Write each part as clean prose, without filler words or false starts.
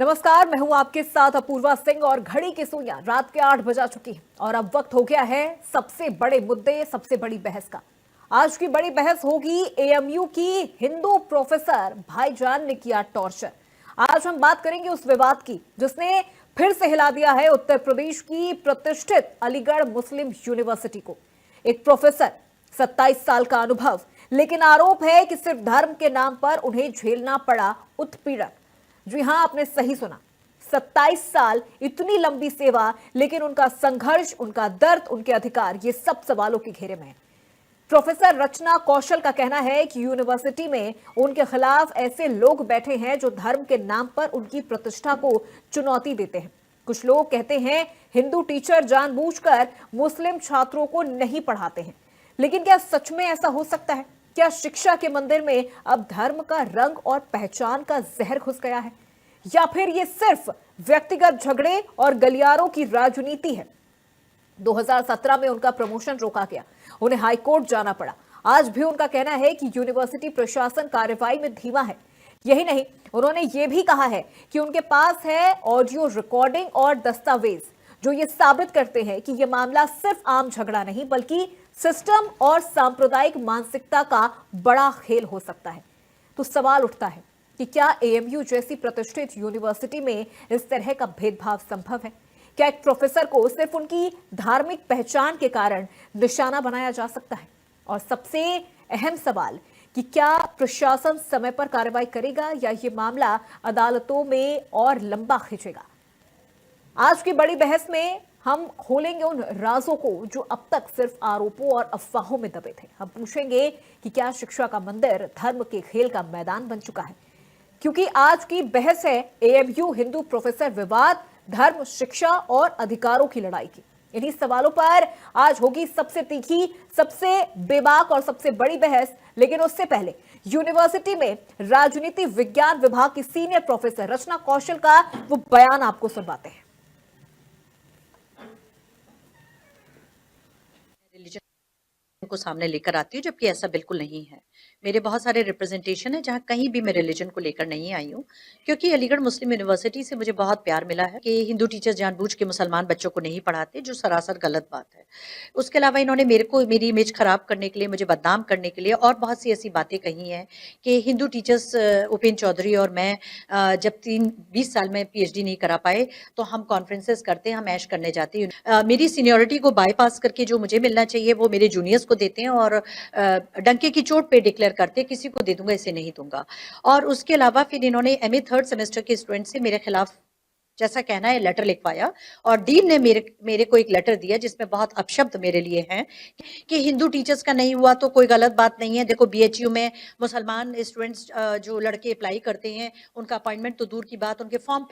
नमस्कार, मैं हूं आपके साथ अपूर्वा सिंह और घड़ी की सुइयां रात के 8 बजा चुकी हैं और अब वक्त हो गया है सबसे बड़े मुद्दे, सबसे बड़ी बहस का। आज की बड़ी बहस होगी एएमयू की हिंदू प्रोफेसर भाईजान ने किया टॉर्चर। आज हम बात करेंगे उस विवाद की जिसने फिर से हिला दिया है उत्तर प्रदेश की प्रतिष्ठित अलीगढ़ मुस्लिम यूनिवर्सिटी को। एक प्रोफेसर, 27 साल का अनुभव, लेकिन आरोप है कि सिर्फ धर्म के नाम पर उन्हें झेलना पड़ा उत्पीड़न। जी हां, आपने सही सुना, 27 साल, इतनी लंबी सेवा, लेकिन उनका संघर्ष, उनका दर्द, उनके अधिकार, ये सब सवालों के घेरे में है। प्रोफेसर रचना कौशल का कहना है कि यूनिवर्सिटी में उनके खिलाफ ऐसे लोग बैठे हैं जो धर्म के नाम पर उनकी प्रतिष्ठा को चुनौती देते हैं। कुछ लोग कहते हैं हिंदू टीचर जानबूझकर मुस्लिम छात्रों को नहीं पढ़ाते हैं। लेकिन क्या सच में ऐसा हो सकता है? क्या शिक्षा के मंदिर में अब धर्म का रंग और पहचान का जहर घुस गया है, या फिर ये सिर्फ व्यक्तिगत झगड़े और गलियारों की राजनीति है? 2017 में उनका प्रमोशन रोका गया, उन्हें हाईकोर्ट जाना पड़ा। आज भी उनका कहना है कि यूनिवर्सिटी प्रशासन कार्रवाई में धीमा है। यही नहीं, उन्होंने ये भी कहा है कि उनके पास है ऑडियो रिकॉर्डिंग और दस्तावेज जो ये साबित करते हैं कि यह मामला सिर्फ आम झगड़ा नहीं बल्कि सिस्टम और सांप्रदायिक मानसिकता का बड़ा खेल हो सकता है। तो सवाल उठता है कि क्या एएमयू जैसी प्रतिष्ठित यूनिवर्सिटी में इस तरह का भेदभाव संभव है? क्या एक प्रोफेसर को सिर्फ उनकी धार्मिक पहचान के कारण निशाना बनाया जा सकता है? और सबसे अहम सवाल कि क्या प्रशासन समय पर कार्रवाई करेगा या ये मामला अदालतों में और लंबा खींचेगा? आज की बड़ी बहस में हम खोलेंगे उन राजों को जो अब तक सिर्फ आरोपों और अफवाहों में दबे थे। हम पूछेंगे कि क्या शिक्षा का मंदिर धर्म के खेल का मैदान बन चुका है? क्योंकि आज की बहस है एएमयू हिंदू प्रोफेसर विवाद, धर्म, शिक्षा और अधिकारों की लड़ाई की। इन्हीं सवालों पर आज होगी सबसे तीखी, सबसे बेबाक और सबसे बड़ी बहस। लेकिन उससे पहले यूनिवर्सिटी में राजनीति विज्ञान विभाग की सीनियर प्रोफेसर रचना कौशल का वो बयान आपको सुनवाते हैं। रिलीजन को सामने लेकर आती हूँ, जबकि ऐसा बिल्कुल नहीं है। मेरे बहुत सारे रिप्रेजेंटेशन है जहाँ कहीं भी मैं रिलीजन को लेकर नहीं आई हूँ, क्योंकि अलीगढ़ मुस्लिम यूनिवर्सिटी से मुझे बहुत प्यार मिला है कि हिंदू टीचर्स जानबूझ के मुसलमान बच्चों को नहीं पढ़ाते, जो सरासर गलत बात है। उसके अलावा इन्होंने मेरी इमेज खराब करने के लिए, मुझे बदनाम करने के लिए और बहुत सी ऐसी बातें कही हैं कि हिंदू टीचर्स उपेंद्र चौधरी और मैं जब 20 साल में पीएचडी नहीं करा पाए तो हम कॉन्फ्रेंसेस करते हैं, हम ऐश करने जाते हैं। मेरी सीनियोरिटी को बाईपास करके जो मुझे मिलना चाहिए वो मेरे जूनियर्स को देते हैं और डंके की चोट पे डिक्लेयर करते हैं किसी को दे दूंगा, इसे नहीं दूंगा। और उसके अलावा फिर इन्होंने एमए 3rd सेमेस्टर के स्टूडेंट से मेरे खिलाफ जैसा कहना है लेटर लिखवाया और डीन ने मेरे को एक लेटर दिया जिसमें बहुत अपशब्द मेरे लिए हैं कि हिंदू टीचर्स का नहीं हुआ तो कोई गलत बात नहीं है। देखो, बीएचयू में मुसलमान स्टूडेंट्स जो लड़के अप्लाई करते हैं उनका अपॉइंटमेंट तो दूर की बात, उनके फॉर्म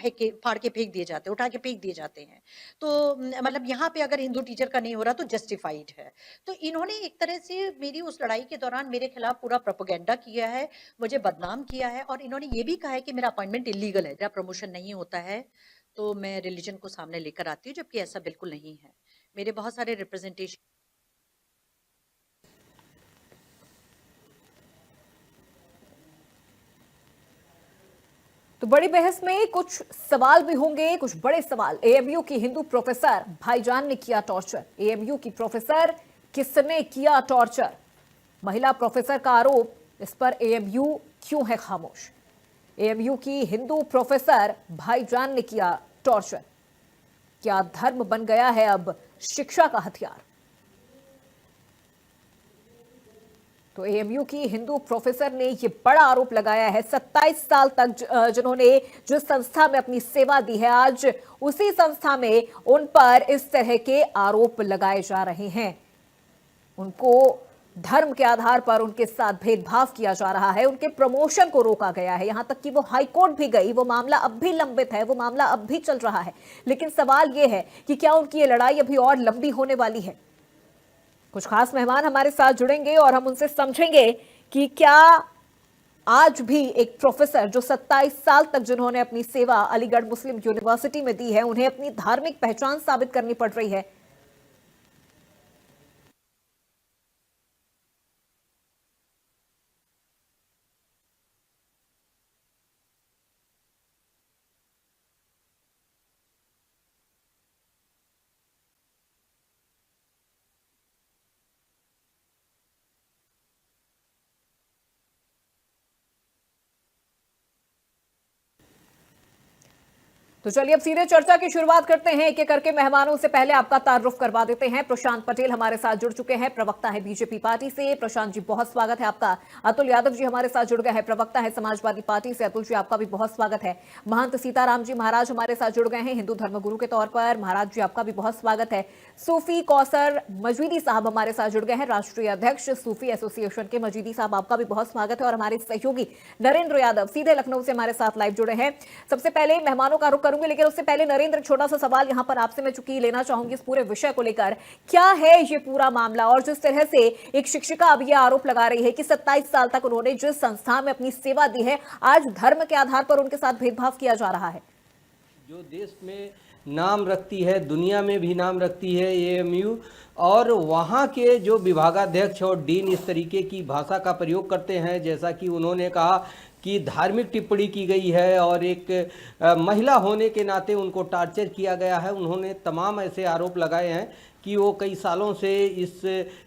फाड़ के फेंक दिए जाते हैं, उठा के फेंक दिए जाते हैं। तो मतलब यहाँ पे अगर हिंदू टीचर का नहीं हो रहा तो जस्टिफाइड है। तो इन्होंने एक तरह से मेरी उस लड़ाई के दौरान मेरे खिलाफ पूरा प्रोपेगेंडा किया है, मुझे बदनाम किया है और इन्होंने ये भी कहा है कि मेरा अपॉइंटमेंट इलीगल है, मेरा प्रमोशन नहीं होता है तो मैं रिलीजन को सामने लेकर आती हूँ, जबकि ऐसा बिल्कुल नहीं है। मेरे बहुत सारे रिप्रेजेंटेशन। तो बड़ी बहस में कुछ सवाल भी होंगे, कुछ बड़े सवाल। एएमयू की हिंदू प्रोफेसर भाईजान ने किया टॉर्चर। एएमयू की प्रोफेसर किसने किया टॉर्चर? महिला प्रोफेसर का आरोप, इस पर एएमयू क्यों है खामोश? एएमयू की हिंदू प्रोफेसर भाईजान ने किया टॉर्चर। क्या धर्म बन गया है अब शिक्षा का हथियार? तो एएमयू की हिंदू प्रोफेसर ने यह बड़ा आरोप लगाया है। 27 साल तक जिन्होंने जिस संस्था में अपनी सेवा दी है, आज उसी संस्था में उन पर इस तरह के आरोप लगाए जा रहे हैं। उनको धर्म के आधार पर उनके साथ भेदभाव किया जा रहा है, उनके प्रमोशन को रोका गया है, यहां तक कि वो हाईकोर्ट भी गई। वो मामला अब भी लंबित है, वो मामला अब भी चल रहा है। लेकिन सवाल यह है कि क्या उनकी ये लड़ाई अभी और लंबी होने वाली है? कुछ खास मेहमान हमारे साथ जुड़ेंगे और हम उनसे समझेंगे कि क्या आज भी एक प्रोफेसर जो 27 साल तक जिन्होंने अपनी सेवा अलीगढ़ मुस्लिम यूनिवर्सिटी में दी है, उन्हें अपनी धार्मिक पहचान साबित करनी पड़ रही है। तो चलिए अब सीधे चर्चा की शुरुआत करते हैं, एक एक करके मेहमानों से पहले आपका तारुफ करवा देते हैं। प्रशांत पटेल हमारे साथ जुड़ चुके हैं, प्रवक्ता है बीजेपी पार्टी से। प्रशांत जी बहुत स्वागत है आपका। अतुल यादव जी हमारे साथ जुड़ गए हैं, प्रवक्ता है समाजवादी पार्टी से। अतुल जी आपका भी बहुत स्वागत है। महंत सीताराम जी महाराज हमारे साथ जुड़ गए हैं हिंदू धर्मगुरु के तौर पर। महाराज जी आपका भी बहुत स्वागत है। सूफी कौसर मजीदी साहब हमारे साथ जुड़ गए हैं, राष्ट्रीय अध्यक्ष सूफी एसोसिएशन के। मजीदी साहब आपका भी बहुत स्वागत है। और हमारे सहयोगी नरेंद्र यादव सीधे लखनऊ से हमारे साथ लाइव जुड़े हैं। सबसे पहले मेहमानों का रुख करूंगी, लेकिन उससे पहले नरेंद्र छोटा सा सवाल यहां पर आपसे मैं चुकी लेना चाहूंगी इस पूरे विषय को लेकर। क्या है ये पूरा मामला, और जिस तरह से एक शिक्षिका अब ये आरोप लगा रही है कि 27 साल तक उन्होंने जिस संस्था में अपनी सेवा दी है, आज धर्म के आधार पर उनके साथ भेदभाव किया जा रहा है। जो देश में नाम रखती है, दुनिया में भी नाम रखती है एएमयू, और वहाँ के जो विभागाध्यक्ष और डीन इस तरीके की भाषा का प्रयोग करते हैं, जैसा कि उन्होंने कहा कि धार्मिक टिप्पणी की गई है और एक महिला होने के नाते उनको टार्चर किया गया है। उन्होंने तमाम ऐसे आरोप लगाए हैं कि वो कई सालों से इस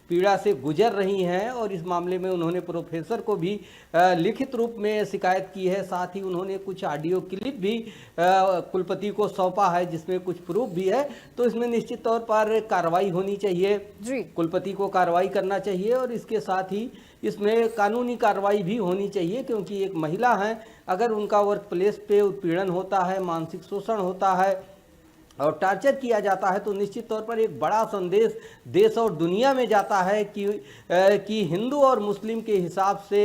पीड़ा से गुजर रही हैं, और इस मामले में उन्होंने प्रोफेसर को भी लिखित रूप में शिकायत की है। साथ ही उन्होंने कुछ ऑडियो क्लिप भी कुलपति को सौंपा है, जिसमें कुछ प्रूफ भी है। तो इसमें निश्चित तौर पर कार्रवाई होनी चाहिए जी। कुलपति को कार्रवाई करना चाहिए, और इसके साथ ही इसमें कानूनी कार्रवाई भी होनी चाहिए, क्योंकि एक महिला है, अगर उनका वर्क प्लेस पे उत्पीड़न होता है, मानसिक शोषण होता है और टार्चर किया जाता है, तो निश्चित तौर पर एक बड़ा संदेश देश और दुनिया में जाता है कि हिंदू और मुस्लिम के हिसाब से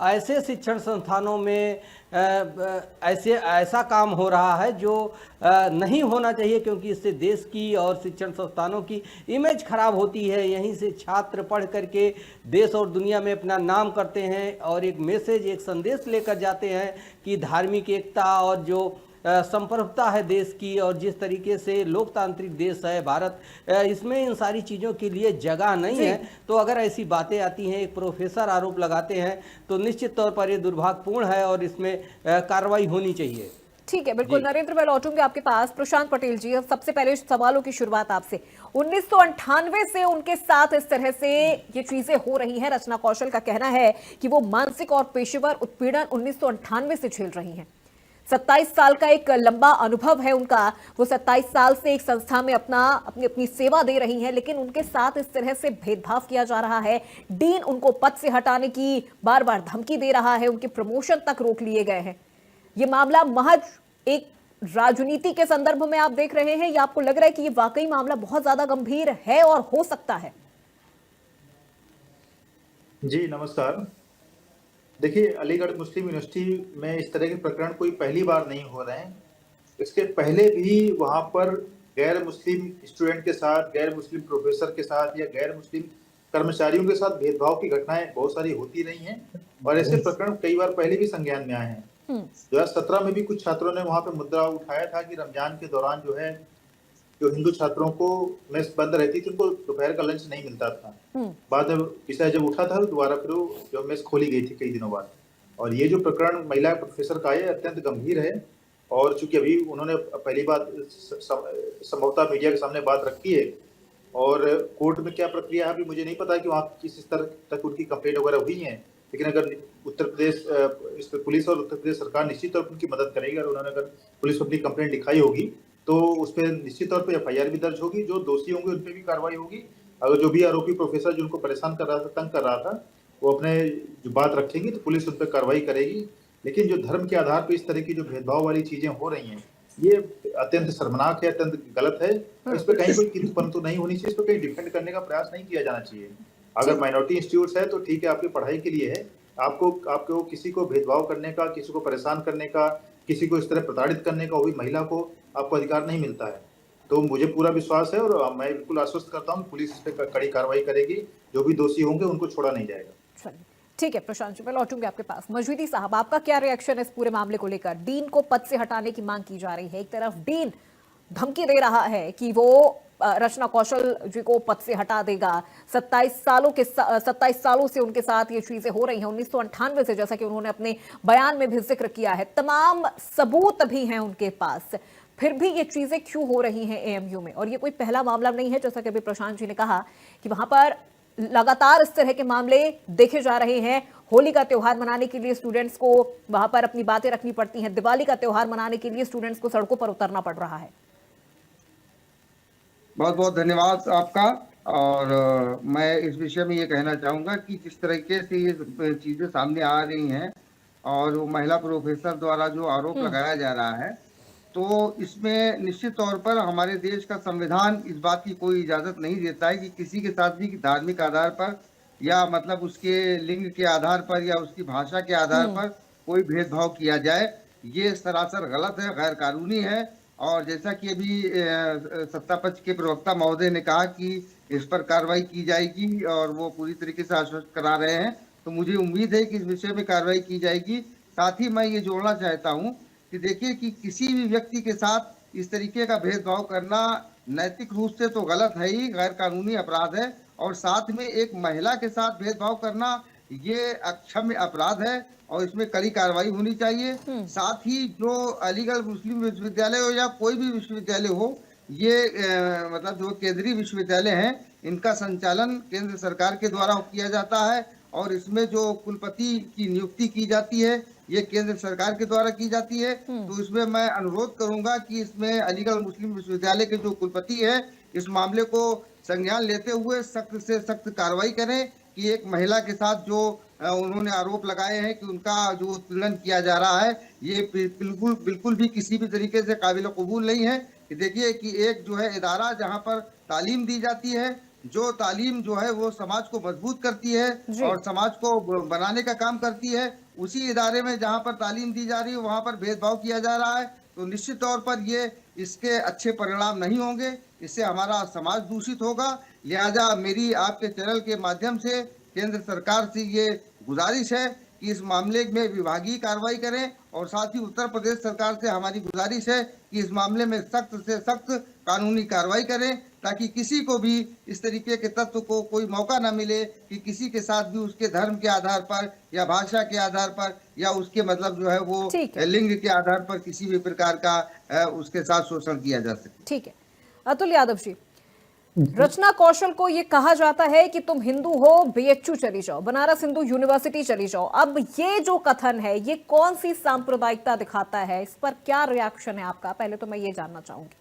ऐसे शिक्षण संस्थानों में ऐसा काम हो रहा है जो नहीं होना चाहिए, क्योंकि इससे देश की और शिक्षण संस्थानों की इमेज खराब होती है। यहीं से छात्र पढ़ करके देश और दुनिया में अपना नाम करते हैं और एक मैसेज, एक संदेश लेकर जाते हैं कि धार्मिक एकता और जो संप्रभुता है देश की, और जिस तरीके से लोकतांत्रिक देश है भारत, इसमें इन सारी चीज़ों के लिए जगह नहीं है। तो अगर ऐसी बातें आती हैं, एक प्रोफेसर आरोप लगाते हैं, तो निश्चित तौर पर ये दुर्भाग्यपूर्ण है और इसमें कार्रवाई होनी चाहिए। ठीक है, बिल्कुल नरेंद्र, मैं लौटूंगी आपके पास। प्रशांत पटेल जी, सबसे पहले सवालों की शुरुआत आपसे। 1998 से उनके साथ इस तरह से ये चीजें हो रही हैं। रचना कौशल का कहना है कि वो मानसिक और पेशेवर उत्पीड़न 1998 से झेल रही हैं। 27 साल का एक लंबा अनुभव है उनका। वो 27 साल से एक संस्था में अपनी सेवा दे रही हैं, लेकिन उनके साथ इस तरह से भेदभाव किया जा रहा है। डीन उनको पद से हटाने की बार बार धमकी दे रहा है, उनके प्रमोशन तक रोक लिए गए हैं। ये मामला महज एक राजनीति के संदर्भ में आप देख रहे हैं, या आपको लग रहा है कि ये वाकई मामला बहुत ज्यादा गंभीर है और हो सकता है? जी नमस्कार। देखिए, अलीगढ़ मुस्लिम यूनिवर्सिटी में इस तरह के प्रकरण कोई पहली बार नहीं हो रहे हैं। इसके पहले भी वहाँ पर गैर मुस्लिम स्टूडेंट के साथ, गैर मुस्लिम प्रोफेसर के साथ या गैर मुस्लिम कर्मचारियों के साथ भेदभाव की घटनाएं बहुत सारी होती रही हैं, और ऐसे प्रकरण कई बार पहले भी संज्ञान में आए हैं। 2017 में भी कुछ छात्रों ने वहाँ पे मुद्दा उठाया था कि रमजान के दौरान जो है, जो हिंदू छात्रों को मेस बंद रहती थी, उनको दोपहर का लंच नहीं मिलता था। बाद में विषय जब उठा था, दोबारा फिर वो जो मेस खोली गई थी कई दिनों बाद। और ये जो प्रकरण महिला प्रोफेसर का है, अत्यंत गंभीर है, और चूंकि अभी उन्होंने पहली बात संभवतः मीडिया के सामने बात रखी है, और कोर्ट में क्या प्रक्रिया है अभी मुझे नहीं पता कि वहाँ किस स्तर तक उनकी कंप्लेंट वगैरह हुई है। लेकिन अगर उत्तर प्रदेश इस पर पुलिस और उत्तर प्रदेश सरकार निश्चित तौर पर उनकी मदद करेगी, और उन्होंने अगर पुलिस को अपनी कंप्लेंट लिखाई होगी तो उस पर निश्चित तौर पर एफआईआर भी दर्ज होगी। जो दोषी होंगे उन पर भी कार्रवाई होगी। अगर जो भी आरोपी प्रोफेसर जो उनको परेशान कर रहा था, तंग कर रहा था, वो अपने जो बात रखेंगे तो पुलिस उन पर कार्रवाई करेगी। लेकिन जो धर्म के आधार पर इस तरह की जो भेदभाव वाली चीजें हो रही हैं, ये अत्यंत शर्मनाक है, अत्यंत गलत है। इस पर कहीं कोई किंतु परंतु नहीं होनी चाहिए, इस पर कहीं डिफेंड करने का प्रयास नहीं किया जाना चाहिए। अगर माइनॉरिटी इंस्टीट्यूट है तो ठीक है, आपकी पढ़ाई के लिए है। आपको किसी को भेदभाव करने का, किसी को परेशान करने का, किसी को इस तरह प्रताड़ित करने का, वो भी महिला को, आपको अधिकार नहीं मिलता है। तो मुझे पूरा विश्वास है, और मैं बिल्कुल आश्वस्त करता हूँ, पुलिस इस पर कड़ी कार्रवाई करेगी। जो भी दोषी होंगे उनको छोड़ा नहीं जाएगा। ठीक है प्रशांत जी, मैं लौटूंगी आपके पास। मजवीदी साहब, आपका क्या रिएक्शन है इस पूरे मामले को लेकर? डीन को पद से हटाने की मांग की जा रही है। एक तरफ डीन धमकी दे रहा है कि वो रचना कौशल जी को पद से हटा देगा। 27 सालों से उनके साथ ये चीजें हो रही हैं, 1998 से, जैसा कि उन्होंने अपने बयान में भी जिक्र किया है। तमाम सबूत भी हैं उनके पास, फिर भी ये चीजें क्यों हो रही हैं एएमयू में? और ये कोई पहला मामला नहीं है, जैसा कि अभी प्रशांत जी ने कहा कि वहां पर लगातार इस तरह के मामले देखे जा रहे हैं। होली का त्योहार मनाने के लिए स्टूडेंट्स को वहां पर अपनी बातें रखनी पड़ती हैं, दिवाली का त्योहार मनाने के लिए स्टूडेंट्स को सड़कों पर उतरना पड़ रहा है। बहुत बहुत धन्यवाद आपका। और मैं इस विषय में ये कहना चाहूंगा कि जिस तरीके से ये चीजें सामने आ रही हैं और वो महिला प्रोफेसर द्वारा जो आरोप लगाया जा रहा है, तो इसमें निश्चित तौर पर हमारे देश का संविधान इस बात की कोई इजाजत नहीं देता है कि किसी के साथ भी धार्मिक आधार पर या मतलब उसके लिंग के आधार पर या उसकी भाषा के आधार पर कोई भेदभाव किया जाए। ये सरासर गलत है, गैर कानूनी है। और जैसा कि अभी सत्ता पक्ष के प्रवक्ता महोदय ने कहा कि इस पर कार्रवाई की जाएगी और वो पूरी तरीके से आश्वस्त करा रहे हैं, तो मुझे उम्मीद है कि इस विषय में कार्रवाई की जाएगी। साथ ही मैं ये जोड़ना चाहता हूँ कि देखिए कि किसी भी व्यक्ति के साथ इस तरीके का भेदभाव करना नैतिक रूप से तो गलत है ही, गैर कानूनी अपराध है। और साथ में एक महिला के साथ भेदभाव करना ये अक्षम्य अपराध है और इसमें कड़ी कार्रवाई होनी चाहिए। साथ ही जो अलीगढ़ मुस्लिम विश्वविद्यालय हो या कोई भी विश्वविद्यालय हो, ये मतलब जो केंद्रीय विश्वविद्यालय हैं, इनका संचालन केंद्र सरकार के द्वारा किया जाता है और इसमें जो कुलपति की नियुक्ति की जाती है ये केंद्र सरकार के द्वारा की जाती है। तो इसमें मैं अनुरोध करूंगा कि इसमें अलीगढ़ मुस्लिम विश्वविद्यालय के जो कुलपति है इस मामले को संज्ञान लेते हुए सख्त से सख्त कार्रवाई करें कि एक महिला के साथ जो उन्होंने आरोप लगाए हैं कि उनका जो उत्पीड़न किया जा रहा है, ये बिल्कुल भी किसी भी तरीके से काबिल कबूल नहीं है। कि देखिए कि एक जो है इदारा जहां पर तालीम दी जाती है, जो तालीम जो है वो समाज को मजबूत करती है और समाज को बनाने का काम करती है, उसी इदारे में जहां पर तालीम दी जा रही है वहां पर भेदभाव किया जा रहा है, तो निश्चित तौर पर ये इसके अच्छे परिणाम नहीं होंगे, इससे हमारा समाज दूषित होगा। लिहाजा मेरी आपके चैनल के माध्यम से केंद्र सरकार से ये गुजारिश है कि इस मामले में विभागीय कार्रवाई करें और साथ ही उत्तर प्रदेश सरकार से हमारी गुजारिश है कि इस मामले में सख्त से सख्त कानूनी कार्रवाई करें ताकि किसी को भी इस तरीके के तत्व को कोई मौका न मिले कि किसी के साथ भी उसके धर्म के आधार पर या भाषा के आधार पर या उसके मतलब जो है वो लिंग के आधार पर किसी भी प्रकार का उसके साथ शोषण किया जा सके। ठीक है अतुल यादव जी, रचना कौशल को ये कहा जाता है कि तुम हिंदू हो, बीएचयू चली जाओ, बनारस हिंदू यूनिवर्सिटी चली जाओ। अब ये जो कथन है ये कौन सी सांप्रदायिकता दिखाता है, इस पर क्या रिएक्शन है आपका? पहले तो मैं ये जानना चाहूंगी।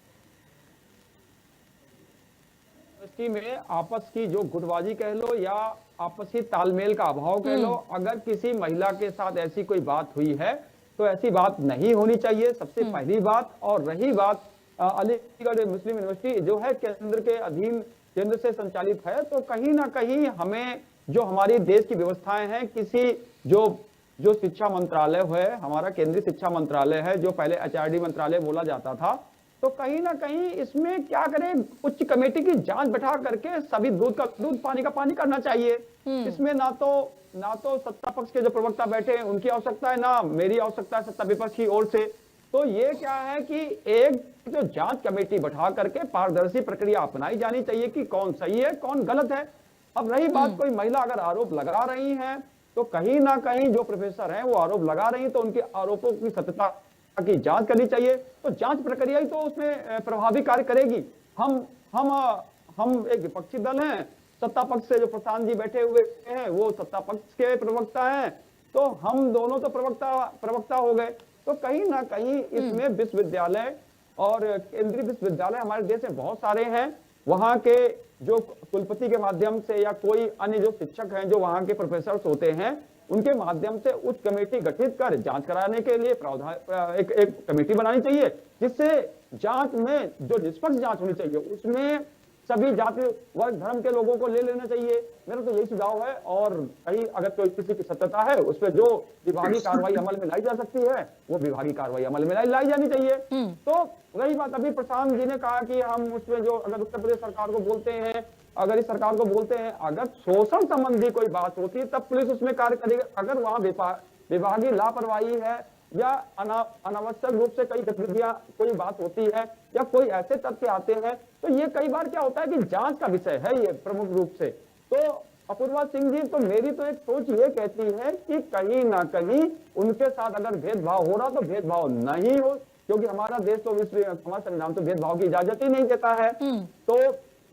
में आपस की जो गुटबाजी कह लो या आपसी तालमेल का अभाव कह लो, अगर किसी महिला के साथ ऐसी कोई बात हुई है तो ऐसी बात नहीं होनी चाहिए, सबसे पहली बात। और रही बात अलीगढ़ मुस्लिम यूनिवर्सिटी जो है केंद्र के अधीन, केंद्र से संचालित है, तो कहीं ना कहीं हमें जो हमारी देश की व्यवस्थाएं हैं, किसी जो शिक्षा मंत्रालय है, हमारा केंद्रीय शिक्षा मंत्रालय है जो पहले एचआरडी मंत्रालय बोला जाता था, तो कहीं ना कहीं इसमें क्या करें, उच्च कमेटी की जांच बैठा करके सभी दूध का दूध पानी का पानी करना चाहिए। इसमें ना तो सत्ता पक्ष के जो प्रवक्ता बैठे हैं उनकी आवश्यकता है, ना मेरी आवश्यकता है सत्ता विपक्ष की ओर से। तो ये क्या है कि एक जो जांच कमेटी बैठा करके पारदर्शी प्रक्रिया अपनाई जानी चाहिए कि कौन सही है कौन गलत है। अब रही बात, कोई महिला अगर आरोप लगा रही है तो कहीं ना कहीं जो प्रोफेसर हैं वो आरोप लगा रही है, तो उनके आरोपों की सत्यता की जांच करनी चाहिए। तो जांच प्रक्रिया ही तो उसमें प्रभावी कार्य करेगी। हम एक विपक्षी दल हैं, सत्ता पक्ष से जो प्रशांत जी बैठे हुए हैं वो सत्ता पक्ष के प्रवक्ता हैं, तो हम दोनों तो प्रवक्ता हो गए। तो कहीं ना कहीं इसमें विश्वविद्यालय और केंद्रीय विश्वविद्यालय हमारे देश में बहुत सारे हैं, वहां के जो कुलपति के माध्यम से या कोई अन्य जो शिक्षक हैं जो वहां के प्रोफेसर होते हैं उनके माध्यम से उच्च कमेटी गठित कर जांच कराने के लिए प्रावधान एक कमेटी बनानी चाहिए, जिससे जांच में जो निष्पक्ष जांच होनी चाहिए उसमें सभी जाति वर्ग धर्म के लोगों को ले लेना चाहिए। मेरा तो यही सुझाव है। और कहीं अगर कोई किसी की सत्यता है उस पर जो विभागीय कार्रवाई अमल में लाई जा सकती है वो विभागीय कार्रवाई अमल में लाई जानी चाहिए। तो रही बात, अभी प्रशांत जी ने कहा कि हम उसमें जो अगर उत्तर प्रदेश सरकार को बोलते हैं, अगर इस सरकार को बोलते हैं, अगर शोषण संबंधी कोई बात होती है तब पुलिस उसमें कार्य करेगी। अगर वहां विभागीय लापरवाही है या अनावश्यक रूप से कई गतिविधियां कोई बात होती है या कोई ऐसे तथ्य आते हैं, तो ये कई बार क्या होता है कि जांच का विषय है ये प्रमुख रूप से। तो अपूर्वा सिंह जी, तो मेरी तो एक सोच ये कहती है कि कहीं ना कहीं उनके साथ अगर भेदभाव हो रहा तो भेदभाव नहीं हो, क्योंकि हमारा देश तो हमारा संविधान तो भेदभाव की इजाजत ही नहीं देता है। तो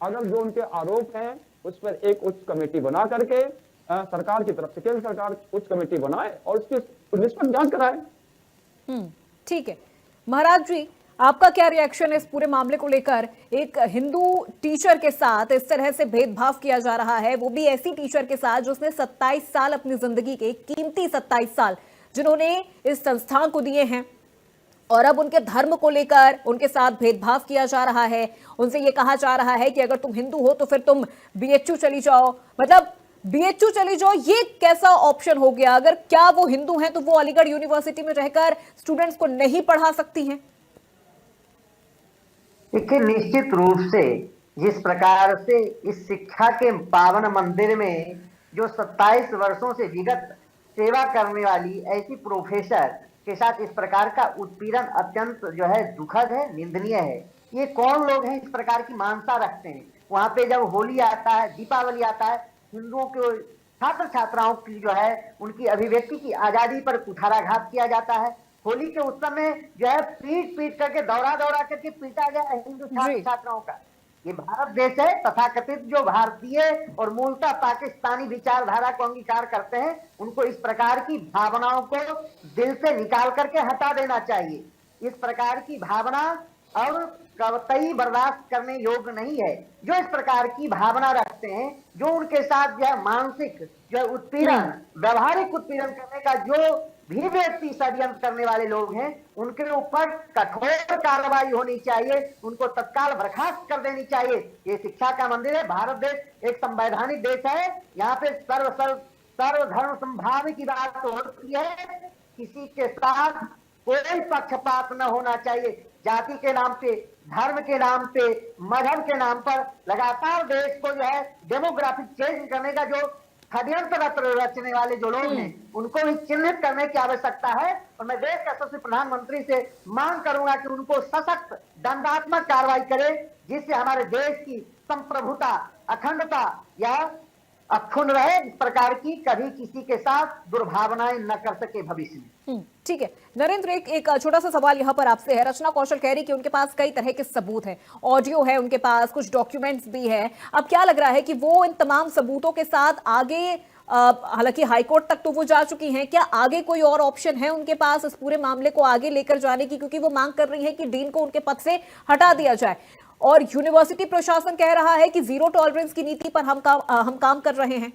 अगर जो उनके आरोप हैं उस पर एक उच्च कमेटी बना करके सरकार की तरफ से केंद्र सरकार उच्च कमेटी बनाए और उसकी निष्पक्ष जांच कराए। ठीक है। महाराज जी, आपका क्या रिएक्शन है इस पूरे मामले को लेकर? एक हिंदू टीचर के साथ इस तरह से भेदभाव किया जा रहा है, वो भी ऐसी टीचर के साथ जो उसने 27 साल अपनी जिंदगी के, कीमती 27 साल जिन्होंने इस संस्थान को दिए हैं, और अब उनके धर्म को लेकर उनके साथ भेदभाव किया जा रहा है। उनसे ये कहा जा रहा है कि अगर तुम हिंदू हो तो फिर तुम बीएचयू चली जाओ। मतलब बीएचयू चली जाओ, ये कैसा ऑप्शन हो गया? अगर क्या वो हिंदू हैं तो वो अलीगढ़ यूनिवर्सिटी में रहकर स्टूडेंट्स को नहीं पढ़ा सकती हैं? देखिए, निश्चित रूप से जिस प्रकार से इस शिक्षा के पावन मंदिर में जो 27 वर्षों से विगत सेवा करने वाली ऐसी प्रोफेसर के साथ इस प्रकार का उत्पीड़न अत्यंत जो है दुखद है, निंदनीय है। ये कौन लोग हैं इस प्रकार की मानसा रखते हैं? वहां पे जब होली आता है, दीपावली आता है, हिंदुओं के छात्र छात्राओं की जो है उनकी अभिव्यक्ति की आजादी पर कुठाराघात किया जाता है। होली के उत्सव में जो है पीट पीट करके, दौड़ा दौड़ा करके पीटा गया हिंदू छात्र छात्राओं का। ये भारत देश है, तथाकथित जो भारतीय और मूलतः पाकिस्तानी विचारधारा को अंगीकार करते हैं, उनको इस प्रकार की भावनाओं को दिल से निकाल करके हटा देना चाहिए। इस प्रकार की भावना और कतई बर्दाश्त करने योग्य नहीं है। जो इस प्रकार की भावना रखते हैं, जो उनके साथ जो है मानसिक जो उत्पीड़न, व्यवहारिक उत्पीड़न करने का जो भी व्यक्ति षड्यंत्र करने वाले लोग हैं, उनके ऊपर कठोर कार्रवाई होनी चाहिए, उनको तत्काल बर्खास्त कर देनी चाहिए। ये शिक्षा का मंदिर है, भारत देश एक संवैधानिक देश है, यहाँ पे सर्व धर्म संभाव की बात होती है। किसी के साथ कोई पक्षपात न होना चाहिए। जाति के नाम पे, धर्म के नाम पे, मजहब के नाम पर लगातार देश को जो है डेमोग्राफिक चेंज करने का जो षड्यंत्र रचने वाले जो लोग हैं, उनको भी चिन्हित करने की आवश्यकता है। और मैं देश का यशस्वी प्रधानमंत्री से मांग करूंगा कि उनको सशक्त दंडात्मक कार्रवाई करे, जिससे हमारे देश की संप्रभुता, अखंडता या अक्षुण्ण रहे। इस प्रकार की कभी किसी के साथ दुर्भावनाएं न कर सके भविष्य में। ठीक है नरेंद्र, एक छोटा सा सवाल यहाँ पर आपसे है। रचना कौशल कह रही कि उनके पास कई तरह के सबूत हैं, ऑडियो है उनके पास, कुछ डॉक्यूमेंट्स भी है। अब क्या लग रहा है कि वो इन तमाम सबूतों के साथ आगे, हालांकि हाईकोर्ट तक तो वो जा चुकी हैं, क्या आगे कोई और ऑप्शन है उनके पास इस पूरे मामले को आगे लेकर जाने की? क्योंकि वो मांग कर रही है कि डीन को उनके पद से हटा दिया जाए, और यूनिवर्सिटी प्रशासन कह रहा है कि जीरो टॉलरेंस की नीति पर हम काम कर रहे हैं।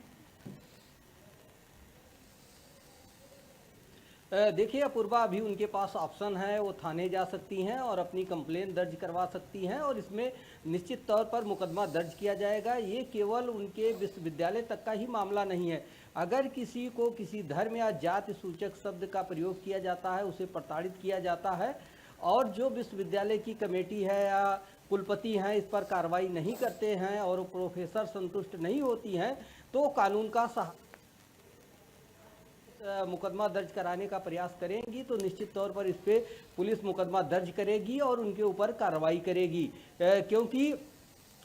देखिए अपूर्वा, अभी उनके पास ऑप्शन है, वो थाने जा सकती हैं और अपनी कंप्लेन दर्ज करवा सकती हैं, और इसमें निश्चित तौर पर मुकदमा दर्ज किया जाएगा। ये केवल उनके विश्वविद्यालय तक का ही मामला नहीं है। अगर किसी को किसी धर्म या जाति सूचक शब्द का प्रयोग किया जाता है, उसे प्रताड़ित किया जाता है, और जो विश्वविद्यालय की कमेटी है या कुलपति हैं इस पर कार्रवाई नहीं करते हैं और प्रोफेसर संतुष्ट नहीं होती हैं, तो कानून का मुकदमा दर्ज कराने का प्रयास करेंगी। तो निश्चित तौर पर इस पे पुलिस मुकदमा दर्ज करेगी और उनके ऊपर कार्रवाई करेगी, क्योंकि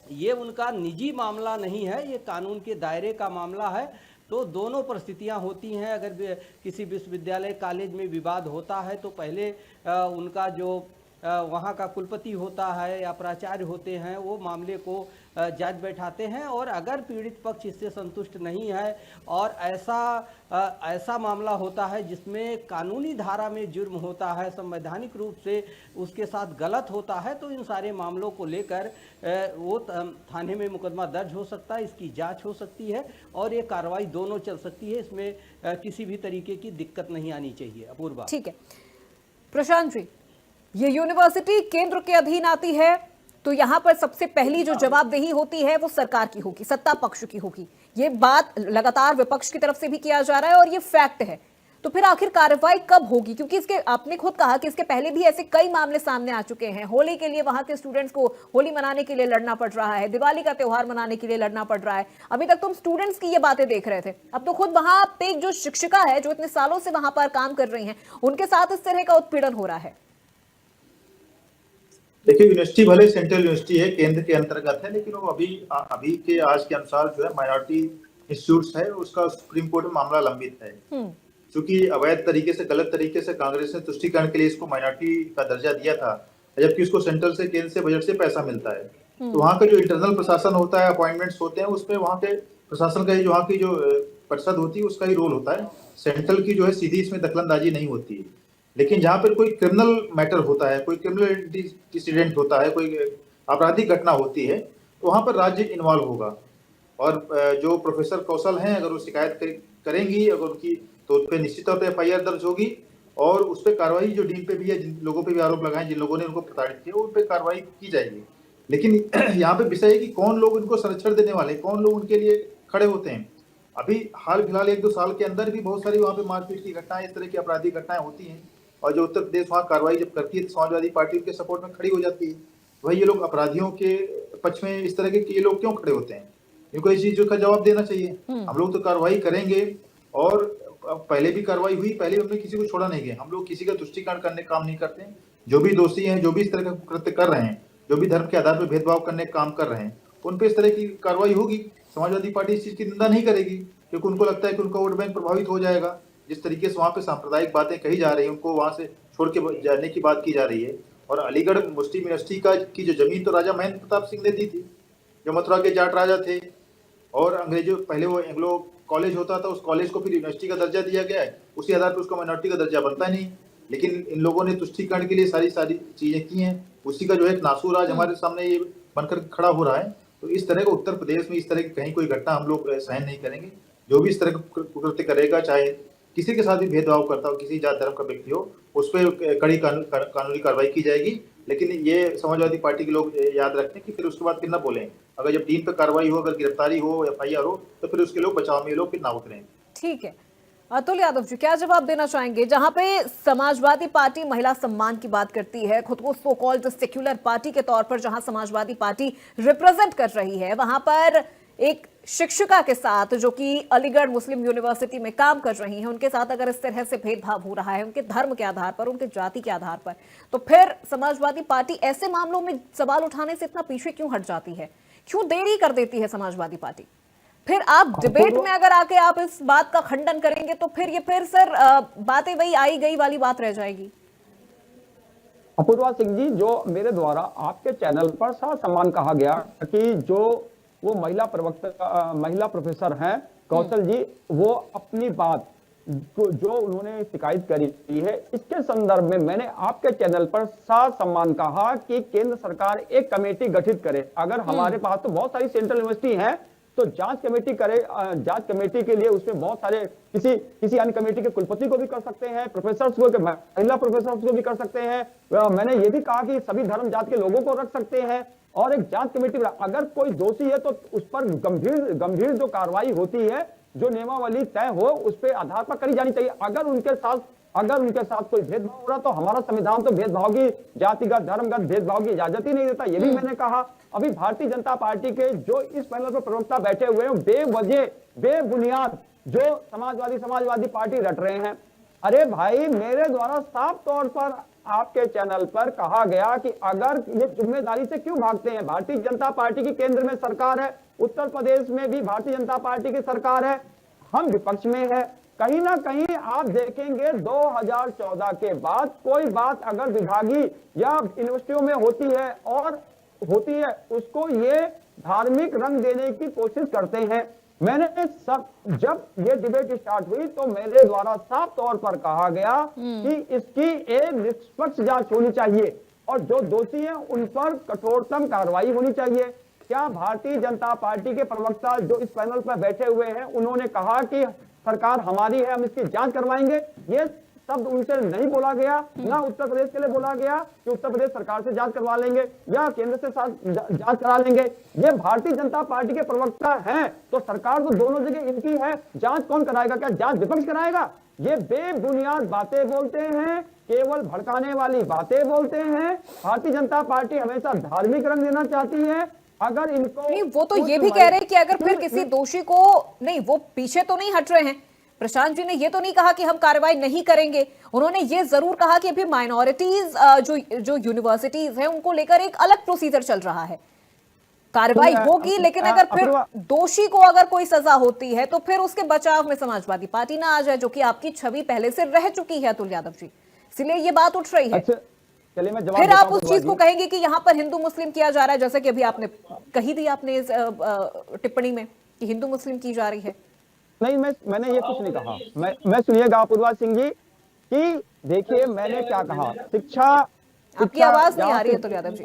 ये उनका निजी मामला नहीं है, ये कानून के दायरे का मामला है। तो दोनों परिस्थितियां होती हैं। अगर किसी विश्वविद्यालय कॉलेज में विवाद होता है तो पहले उनका जो वहाँ का कुलपति होता है या प्राचार्य होते हैं, वो मामले को जज बैठाते हैं, और अगर पीड़ित पक्ष इससे संतुष्ट नहीं है और ऐसा मामला होता है जिसमें कानूनी धारा में जुर्म होता है, संवैधानिक रूप से उसके साथ गलत होता है, तो इन सारे मामलों को लेकर वो थाने में मुकदमा दर्ज हो सकता है, इसकी जांच हो सकती है और ये कार्रवाई दोनों चल सकती है। इसमें किसी भी तरीके की दिक्कत नहीं आनी चाहिए। अपूर्वा। ठीक है प्रशांत जी, ये यूनिवर्सिटी केंद्र के अधीन आती है, तो यहां पर सबसे पहली जो जवाबदेही होती है वो सरकार की होगी, सत्ता पक्ष की होगी। ये बात लगातार विपक्ष की तरफ से भी किया जा रहा है और ये फैक्ट है। तो फिर आखिर कार्रवाई कब होगी? क्योंकि इसके आपने खुद कहा कि इसके पहले भी ऐसे कई मामले सामने आ चुके हैं। होली के लिए वहां के स्टूडेंट्स को होली मनाने के लिए लड़ना पड़ रहा है, दिवाली का त्योहार मनाने के लिए लड़ना पड़ रहा है। अभी तक तुम स्टूडेंट्स की ये बातें देख रहे थे, अब तो खुद वहां पे जो शिक्षिका है जो इतने सालों से वहां पर काम कर रही है, उनके साथ इस तरह का उत्पीड़न हो रहा है। देखिए, यूनिवर्सिटी भले सेंट्रल यूनिवर्सिटी है, केंद्र के अंतर्गत है, लेकिन वो अभी के आज के अनुसार जो है माइनॉरिटी इंस्टीट्यूट्स है, उसका सुप्रीम कोर्ट में मामला लंबित है। क्योंकि अवैध तरीके से, गलत तरीके से कांग्रेस ने तुष्टीकरण के लिए इसको माइनॉरिटी का दर्जा दिया था, जबकि इसको सेंट्रल से, केंद्र से बजट से पैसा मिलता है। तो वहाँ का जो इंटरनल प्रशासन होता है, अपॉइंटमेंट्स होते हैं, उसमें वहाँ के प्रशासन का ही जो वहाँ की जो परिषद होती है उसका ही रोल होता है। सेंट्रल की जो है सीधी इसमें दखलंदाजी नहीं होती है। लेकिन जहाँ पर कोई क्रिमिनल मैटर होता है, कोई क्रिमिनल इंसिडेंट होता है, कोई आपराधिक घटना होती है, तो वहाँ पर राज्य इन्वॉल्व होगा। और जो प्रोफेसर कौशल हैं, अगर वो शिकायत करेंगी अगर उनकी, तो उस पर निश्चित तौर पर FIR दर्ज होगी और उस पर कार्रवाई जो डीन पे भी है, जिन लोगों पे भी आरोप लगाए, जिन लोगों ने उनको प्रताड़ित किया, उन पर कार्रवाई की जाएगी। लेकिन यहाँ पे विषय है कि कौन लोग उनको संरक्षण देने वाले, कौन लोग उनके लिए खड़े होते हैं। अभी हाल फिलहाल 1-2 साल के अंदर भी बहुत सारी वहाँ पे मारपीट की घटनाएं, इस तरह की आपराधिक घटनाएं होती हैं, और जो उत्तर प्रदेश वहाँ कार्रवाई जब करती है तो समाजवादी पार्टी के सपोर्ट में खड़ी हो जाती है। वही ये लोग अपराधियों के पक्ष में इस तरह के ये लोग क्यों खड़े होते हैं? इनको इस चीज का जवाब देना चाहिए। हम लोग तो कार्रवाई करेंगे, और पहले भी कार्रवाई हुई, पहले हमने किसी को छोड़ा नहीं गया। हम लोग किसी का तुष्टीकरण करने काम नहीं करते हैं। जो भी दोषी हैं, जो भी इस तरह का कृत्य कर रहे हैं, जो भी धर्म के आधार पर भेदभाव करने का काम कर रहे हैं, उन पे इस तरह की कार्रवाई होगी। समाजवादी पार्टी इस चीज की निंदा नहीं करेगी, क्योंकि उनको लगता है कि उनका वोट बैंक प्रभावित हो जाएगा। जिस तरीके से वहाँ पे सांप्रदायिक बातें कही जा रही है, उनको वहाँ से छोड़ के जाने की बात की जा रही है। और अलीगढ़ मुस्लिम यूनिवर्सिटी की जो जमीन तो राजा महेंद्र प्रताप सिंह ने दी थी, जो मथुरा के जाट राजा थे। और अंग्रेजों, पहले वो एंग्लो कॉलेज होता था, उस कॉलेज को फिर यूनिवर्सिटी का दर्जा दिया गया है, उसी आधार पर उसको माइनॉरिटी का दर्जा बनता नहीं। लेकिन इन लोगों ने तुष्टीकरण के लिए सारी चीजें की हैं, उसी का जो है नासूर आज हमारे सामने ये बनकर खड़ा हो रहा है। तो इस तरह का उत्तर प्रदेश में इस तरह की कहीं कोई घटना हम लोग सहन नहीं करेंगे। जो भी इस तरह का कृत्य करेगा, चाहे किसी के साथ भी भेदभाव करता हो, किसी जात धर्म का व्यक्ति हो, उस पर कड़ी कानूनी कार्रवाई की जाएगी। लेकिन ये समाजवादी पार्टी के लोग याद रखें कि फिर उसके बाद फिर ना बोलें। अगर जब डीन पर कार्रवाई हो, अगर गिरफ्तारी हो, FIR हो, तो फिर उसके लोग बचाव में लोग फिर ना उतरें। ठीक है, अतुल यादव जी क्या जवाब देना चाहेंगे? जहां पे समाजवादी पार्टी महिला सम्मान की बात करती है, खुद को सो कॉल्ड सेक्युलर पार्टी के तौर पर जहां समाजवादी पार्टी रिप्रेजेंट कर रही है, वहां पर एक शिक्षिका के साथ जो कि अलीगढ़ मुस्लिम यूनिवर्सिटी में काम कर रही हैं, उनके साथ अगर इस तरह से भेदभाव हो रहा है उनके धर्म के आधार पर, उनके जाति के आधार पर, तो फिर समाजवादी पार्टी ऐसे मामलों में सवाल उठाने से इतना पीछे क्यों हट जाती है? क्यों देरी कर देती है समाजवादी पार्टी? फिर आप डिबेट में अगर आके आप इस बात का खंडन करेंगे तो फिर ये फिर सर बातें वही आई गई वाली बात रह जाएगी। अपूर्वा सिंह जी, जो मेरे द्वारा आपके चैनल पर सम्मान कहा गया कि जो वो महिला प्रोफेसर हैं कौशल जी, वो अपनी बात जो उन्होंने शिकायत करी है, इसके संदर्भ में मैंने आपके चैनल पर सम्मान कहा कि केंद्र सरकार एक कमेटी गठित करे। अगर हमारे पास तो बहुत सारी सेंट्रल यूनिवर्सिटी हैं, तो जांच कमेटी करे। जांच कमेटी के लिए उसमें बहुत सारे किसी अन्य कमेटी के कुलपति को भी कर सकते हैं, प्रोफेसर्स को, महिला प्रोफेसर्स को भी कर सकते हैं। मैंने ये भी कहा कि सभी धर्म जात के लोगों को रख सकते हैं और एक जांच कमेटी। अगर कोई दोषी है तो उस पर गंभीर जो कार्रवाई होती है, जो नियमावली तय हो, उस पे आधार पर करी जानी चाहिए। अगर उनके साथ कोई भेदभाव हो रहा, तो हमारा संविधान तो भेदभाव की, जातिगत धर्मगत भेदभाव की इजाजत ही नहीं देता। ये भी मैंने कहा। अभी भारतीय जनता पार्टी के जो इस पैनल पर प्रवक्ता बैठे हुए हैं, बेवजह बेबुनियाद जो समाजवादी पार्टी रट रहे हैं। अरे भाई, मेरे द्वारा साफ तौर पर आपके चैनल पर कहा गया कि अगर ये जिम्मेदारी से क्यों भागते हैं? भारतीय जनता पार्टी की केंद्र में सरकार है, उत्तर प्रदेश में भी भारतीय जनता पार्टी की सरकार है, हम विपक्ष में है। कहीं ना कहीं आप देखेंगे 2014 के बाद कोई बात अगर विभागीय या यूनिवर्सिटियों में होती है उसको ये धार्मिक रंग देने की कोशिश करते हैं। मैंने जब ये डिबेट स्टार्ट हुई तो मेरे द्वारा साफ तौर पर कहा गया कि इसकी एक निष्पक्ष जांच होनी चाहिए और जो दोषी हैं उन पर कठोरतम कार्रवाई होनी चाहिए। क्या भारतीय जनता पार्टी के प्रवक्ता जो इस पैनल पर बैठे हुए हैं, उन्होंने कहा कि सरकार हमारी है, हम इसकी जांच करवाएंगे? ये शब्द उनसे नहीं बोला गया, ना उत्तर प्रदेश के लिए बोला गया कि उत्तर प्रदेश सरकार से जांच करवा लेंगे या केंद्र से जांच करा लेंगे। ये भारतीय जनता पार्टी के प्रवक्ता हैं, तो सरकार तो दोनों जगह इनकी है। जांच कौन कराएगा? क्या जांच विपक्ष कराएगा? ये बेबुनियाद बातें बोलते हैं, केवल भड़काने वाली बातें बोलते हैं। भारतीय जनता पार्टी हमेशा धार्मिक रंग देना चाहती है। अगर इनको नहीं, वो तो ये भी कह रहे हैं कि अगर फिर किसी दोषी को, नहीं, वो पीछे तो नहीं हट रहे हैं। प्रशांत जी ने ये तो नहीं कहा कि हम कार्रवाई नहीं करेंगे। उन्होंने ये जरूर कहा कि अभी माइनॉरिटीज जो यूनिवर्सिटीज हैं उनको लेकर एक अलग प्रोसीजर चल रहा है, कार्रवाई होगी। लेकिन अगर फिर दोषी को अगर कोई सजा होती है तो फिर उसके बचाव में समाजवादी पार्टी ना आ जाए, जो कि आपकी छवि पहले से रह चुकी है अतुल यादव जी, इसलिए ये बात उठ रही है। अच्छा, चलिए मैं जवाब फिर देता आप हूं उस गुरुवार चीज को जी। कहेंगे कि यहाँ पर हिंदू मुस्लिम किया जा रहा है, जैसे कि अभी आपने कही दी आपने इस टिप्पणी में कि हिंदू मुस्लिम की जा रही है। नहीं, मैंने ये कुछ नहीं कहा। मैं सुनिएगा अपूर्वा सिंह जी कि देखिए मैंने क्या कहा। शिक्षा आपकी शिक्षा आवाज नहीं जहां आ रही है से अतुल यादव जी।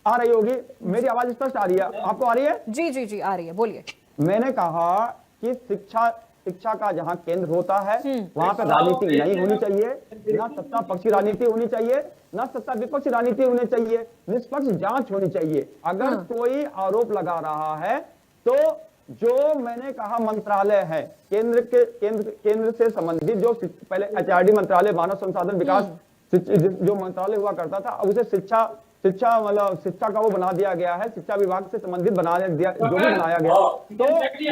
आ रही होगी, मेरी आवाज स्पष्ट आ रही है, आपको आ रही है? जी जी जी आ रही है, बोलिए। मैंने कहा कि शिक्षा का जहां केंद्र होता है हम्म। वहां पर राजनीति नहीं होनी चाहिए, ना सत्ता पक्षी राजनीति होनी चाहिए, ना सत्ता विपक्षी राजनीति होनी चाहिए, निष्पक्ष जांच होनी चाहिए। अगर कोई आरोप लगा रहा है तो जो मैंने कहा मंत्रालय है केंद्र से संबंधित, जो पहले एचआरडी मंत्रालय मानव संसाधन विकास जो मंत्रालय हुआ करता था, अब उसे शिक्षा का वो बना दिया गया है, शिक्षा विभाग से संबंधित बना दिया, जो भी बनाया गया। तो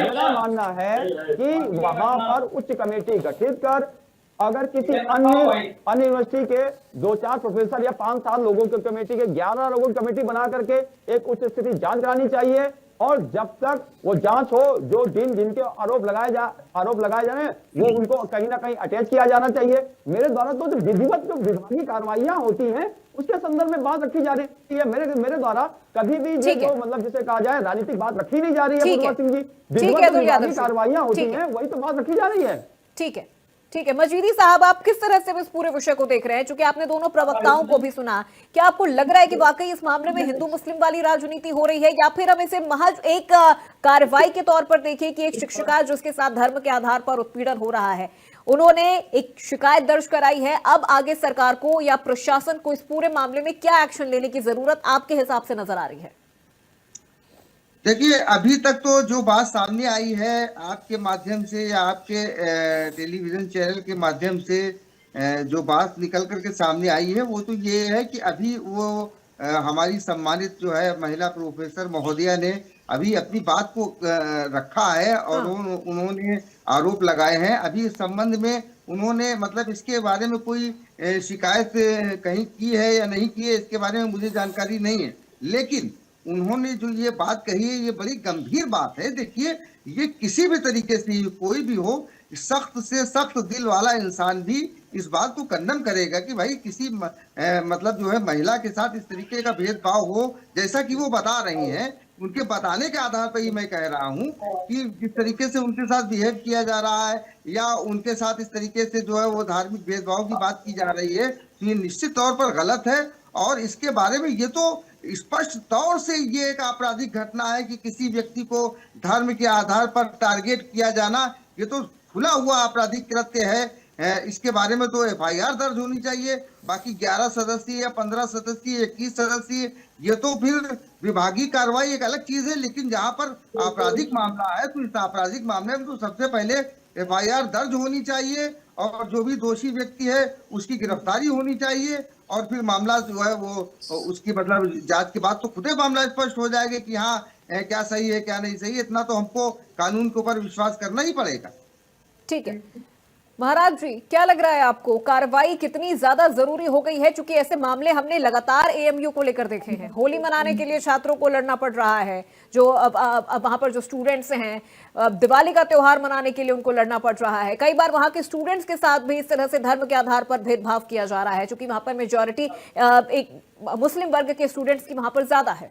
मेरा मानना है कि वहां पर उच्च कमेटी गठित कर अगर किसी अन्य यूनिवर्सिटी के 2-4 प्रोफेसर या 5-7 लोगों की कमेटी के 11 लोगों की कमेटी बना करके एक उच्च स्थिति जांच करानी चाहिए। और जब तक वो जांच हो, जो जिनके आरोप लगाए जा रहे हैं वो उनको कहीं ना कहीं अटैच किया जाना चाहिए। मेरे द्वारा तो जो विधिवत जो विभागीय कार्रवाइयां होती हैं उसके संदर्भ में बात रखी जा रही है। मेरे द्वारा कभी भी ठीक है। जो मतलब जिसे कहा जाए राजनीतिक बात रखी नहीं जा रही है। ठीक है। पूर्वा सिंह जी, ठीक है, विधिवत जो अतुल यादव विभागीय जी। कार्रवाइयां होती ठीक है। हैं वही तो बात रखी जा रही है। ठीक है, ठीक है। मजीदी साहब, आप किस तरह से इस पूरे विषय को देख रहे हैं? चूंकि आपने दोनों प्रवक्ताओं को भी सुना, क्या आपको लग रहा है कि वाकई इस मामले में हिंदू मुस्लिम वाली राजनीति हो रही है, या फिर हम इसे महज एक कार्रवाई के तौर पर देखें कि एक शिक्षिका जिसके साथ धर्म के आधार पर उत्पीड़न हो रहा है, उन्होंने एक शिकायत दर्ज कराई है, अब आगे सरकार को या प्रशासन को इस पूरे मामले में क्या एक्शन लेने की जरूरत आपके हिसाब से नजर आ रही है? देखिए, अभी तक तो जो बात सामने आई है आपके माध्यम से या आपके टेलीविजन चैनल के माध्यम से जो बात निकल करके सामने आई है वो तो ये है कि अभी वो हमारी सम्मानित जो है महिला प्रोफेसर महोदया ने अभी अपनी बात को रखा है और उन्होंने आरोप लगाए हैं। अभी इस संबंध में उन्होंने मतलब इसके बारे में कोई शिकायत कहीं की है या नहीं की है, इसके बारे में मुझे जानकारी नहीं है। लेकिन उन्होंने जो ये बात कही है ये बड़ी गंभीर बात है। देखिए, ये किसी भी तरीके से कोई भी हो, सख्त से सख्त दिल वाला इंसान भी इस बात को कंडम करेगा कि भाई किसी मतलब जो है महिला के साथ इस तरीके का भेदभाव हो। जैसा कि वो बता रही हैं, उनके बताने के आधार पर ही मैं कह रहा हूँ कि जिस तरीके से उनके साथ बिहेव किया जा रहा है या उनके साथ इस तरीके से जो है वो धार्मिक भेदभाव की बात की जा रही है, तो ये निश्चित तौर पर गलत है। और इसके बारे में ये तो स्पष्ट तौर से ये एक आपराधिक घटना है कि किसी व्यक्ति को धर्म के आधार पर टारगेट किया जाना, ये तो खुला हुआ आपराधिक कृत्य है। इसके बारे में तो एफआईआर दर्ज होनी चाहिए। बाकी 11 सदस्यीय या 15 सदस्यीय 21 सदस्यीय ये तो फिर विभागीय कार्रवाई एक अलग चीज है। लेकिन जहां पर आपराधिक मामला है तो इस आपराधिक मामले में तो सबसे पहले एफआईआर दर्ज होनी चाहिए और जो भी दोषी व्यक्ति है उसकी गिरफ्तारी होनी चाहिए। और फिर मामला जो है वो उसकी मतलब जांच के बाद तो खुद ही मामला स्पष्ट हो जाएगा कि हाँ क्या सही है क्या नहीं सही है। इतना तो हमको कानून के ऊपर विश्वास करना ही पड़ेगा। ठीक है महाराज जी, क्या लग रहा है आपको, कार्रवाई कितनी ज्यादा जरूरी हो गई है? क्योंकि ऐसे मामले हमने लगातार एएमयू को लेकर देखे हैं। होली मनाने के लिए छात्रों को लड़ना पड़ रहा है, जो अब वहां पर जो स्टूडेंट्स हैं, दिवाली का त्योहार मनाने के लिए उनको लड़ना पड़ रहा है। कई बार वहां के स्टूडेंट्स के साथ भी इस तरह से धर्म के आधार पर भेदभाव किया जा रहा है, क्योंकि वहां पर मेजोरिटी एक मुस्लिम वर्ग के स्टूडेंट्स की वहां पर ज्यादा है।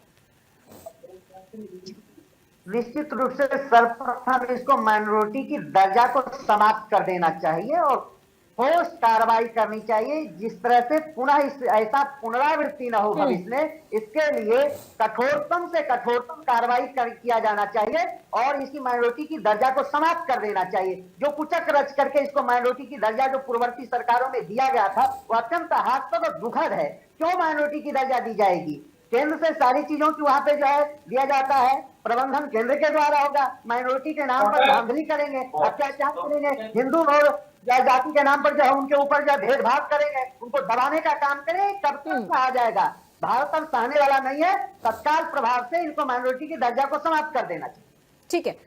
निश्चित रूप से सर्वप्रथम इसको माइनॉरिटी की दर्जा को समाप्त कर देना चाहिए और ठोस कार्रवाई करनी चाहिए, जिस तरह से पुनः ऐसा पुनरावृत्ति न हो भविष्य में। इसके लिए कठोरतम से कठोरतम कार्रवाई किया जाना चाहिए और इसकी माइनॉरिटी की दर्जा को समाप्त कर देना चाहिए। जो कुचक रच करके इसको माइनॉरिटी की दर्जा जो पूर्ववर्ती सरकारों में दिया गया था वो अत्यंत हास्यास्पद और दुखद है। क्यों माइनॉरिटी की दर्जा दी जाएगी? केंद्र से सारी चीजों की वहां पे जो है दिया जाता है, प्रबंधन केंद्र के द्वारा होगा। माइनॉरिटी के नाम पर धांधली करेंगे, अत्याचार करेंगे, हिंदू और जाति के नाम पर जो है उनके ऊपर जो भेदभाव करेंगे, उनको दबाने का काम करेंगे। कब तक कहा जाएगा? भारत अब सहने वाला नहीं है। तत्काल प्रभाव से इनको माइनॉरिटी की दर्जा को समाप्त कर देना चाहिए। ठीक है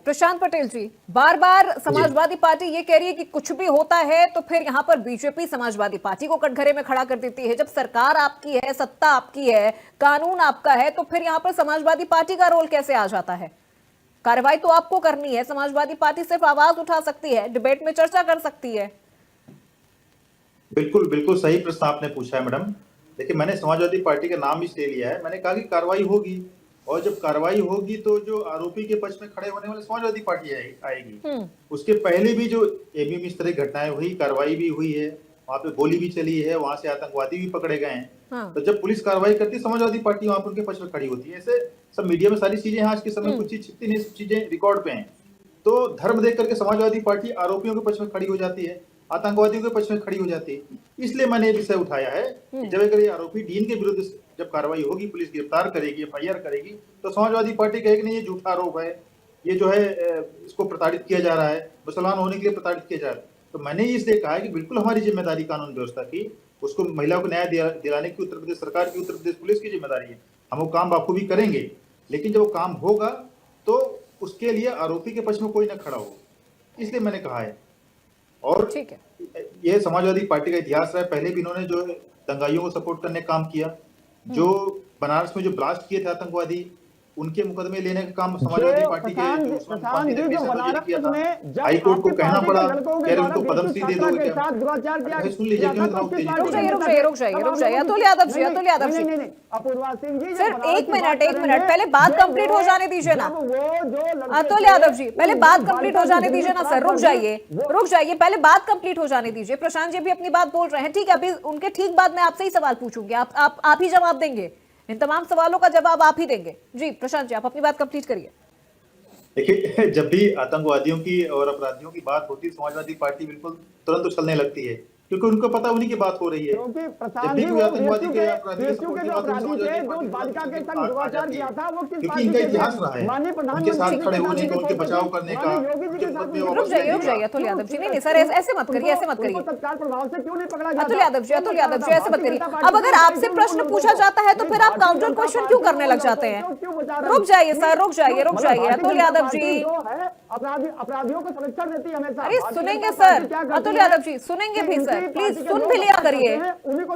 प्रशांत पटेल जी, बार बार समाजवादी पार्टी ये कह रही है कि कुछ भी होता है तो फिर यहाँ पर बीजेपी समाजवादी पार्टी को कटघरे में खड़ा कर देती है। जब सरकार आपकी है, सत्ता आपकी है, कानून आपका है, तो फिर यहाँ पर समाजवादी पार्टी का रोल कैसे आ जाता है? कार्रवाई तो आपको करनी है, समाजवादी पार्टी सिर्फ आवाज उठा सकती है, डिबेट में चर्चा कर सकती है। बिल्कुल बिल्कुल सही प्रश्न आपने पूछा है मैडम। देखिए, मैंने समाजवादी पार्टी का नाम इसलिए लिया है, मैंने कहा कि कार्रवाई होगी, और जब कार्रवाई होगी तो जो आरोपी के पक्ष में खड़े होने वाले समाजवादी पार्टी आएगी। उसके पहले भी जो एबी में इस तरह की घटनाएं हुई, कार्रवाई भी हुई है, वहां पे गोली भी चली है, वहां से आतंकवादी भी पकड़े गए हैं। हाँ। तो जब पुलिस कार्रवाई करती है, समाजवादी पार्टी वहां पर उनके पक्ष में खड़ी होती है। ऐसे सब मीडिया में सारी चीजें आज के समय कुछ चीज छिपती नहीं, सब चीजें रिकॉर्ड पे हैं। तो धर्म देख करके समाजवादी पार्टी आरोपियों के पक्ष में खड़ी हो जाती है, आतंकवादियों के पक्ष में खड़ी हो जाती है। इसलिए मैंने ये विषय उठाया है कि जब अगर ये आरोपी डीन के विरुद्ध जब कार्रवाई होगी, पुलिस गिरफ्तार करेगी, एफआईआर करेगी, तो समाजवादी पार्टी कहेगी नहीं, ये झूठा आरोप है, ये जो है इसको प्रताड़ित किया जा रहा है, मुसलमान होने के लिए प्रताड़ित किया जा रहा है। तो मैंने इसलिए कहा है कि बिल्कुल हमारी जिम्मेदारी कानून व्यवस्था की, उसको महिला को न्याय दिलाने की उत्तर प्रदेश सरकार की, उत्तर प्रदेश पुलिस की जिम्मेदारी है। हम वो काम बाखूबी करेंगे, लेकिन जब वो काम होगा तो उसके लिए आरोपी के पक्ष में कोई न खड़ा हो, इसलिए मैंने कहा है। और ठीक है, ये समाजवादी पार्टी का इतिहास रहा है, पहले भी इन्होंने जो है दंगाइयों को सपोर्ट करने का काम किया, जो बनारस में जो ब्लास्ट किए थे आतंकवादी, उनके मुकदमे लेने का काम समाजवादी पार्टी के हाई कोर्ट को कहना पड़ा कि उनको पद्मश्री दे दो। सुन लीजिए, रुक जाइए अतुल यादव जी, अपूर्वा सिंह जी, सिर्फ एक मिनट पहले बात कंप्लीट हो जाने दीजिए ना अतुल यादव जी, पहले बात कंप्लीट हो जाने दीजिए ना सर। रुक जाइए, पहले बात कंप्लीट हो जाने दीजिए। प्रशांत जी भी अपनी बात बोल रहे हैं, ठीक है, अभी उनके ठीक बाद मैं आपसे ही सवाल पूछूंगी, आप ही जवाब देंगे, इन तमाम सवालों का जवाब आप ही देंगे। जी प्रशांत जी, आप अपनी बात कंप्लीट करिए। देखिए, जब भी आतंकवादियों की और अपराधियों की बात होती है, समाजवादी पार्टी बिल्कुल तुरंत उछलने लगती है, क्योंकि उनको पता उन्हीं की बात हो रही है। जब भी कोई आतंकवादी के अपराधी क्योंकि इनका इतिहास रहा है उनके साथ खड़े होने का, उनके बचाव करने का। रुक जाइए अतुल यादव जी, नहीं सर, ऐसे मत करिए अतुल यादव जी, ऐसे मत करिए। अब अगर आपसे प्रश्न पूछा जाता है तो फिर आप काउंटर क्वेश्चन क्यों करने लग जाते हैं? रुक जाइए सर, रुक जाइए अतुल यादव जी, अपराधियों को संरक्षण देती है हमेशा। अरे सुनेंगे सर, अतुल यादव जी सुनेंगे भी सर, प्लीज सुन भी लिया करिए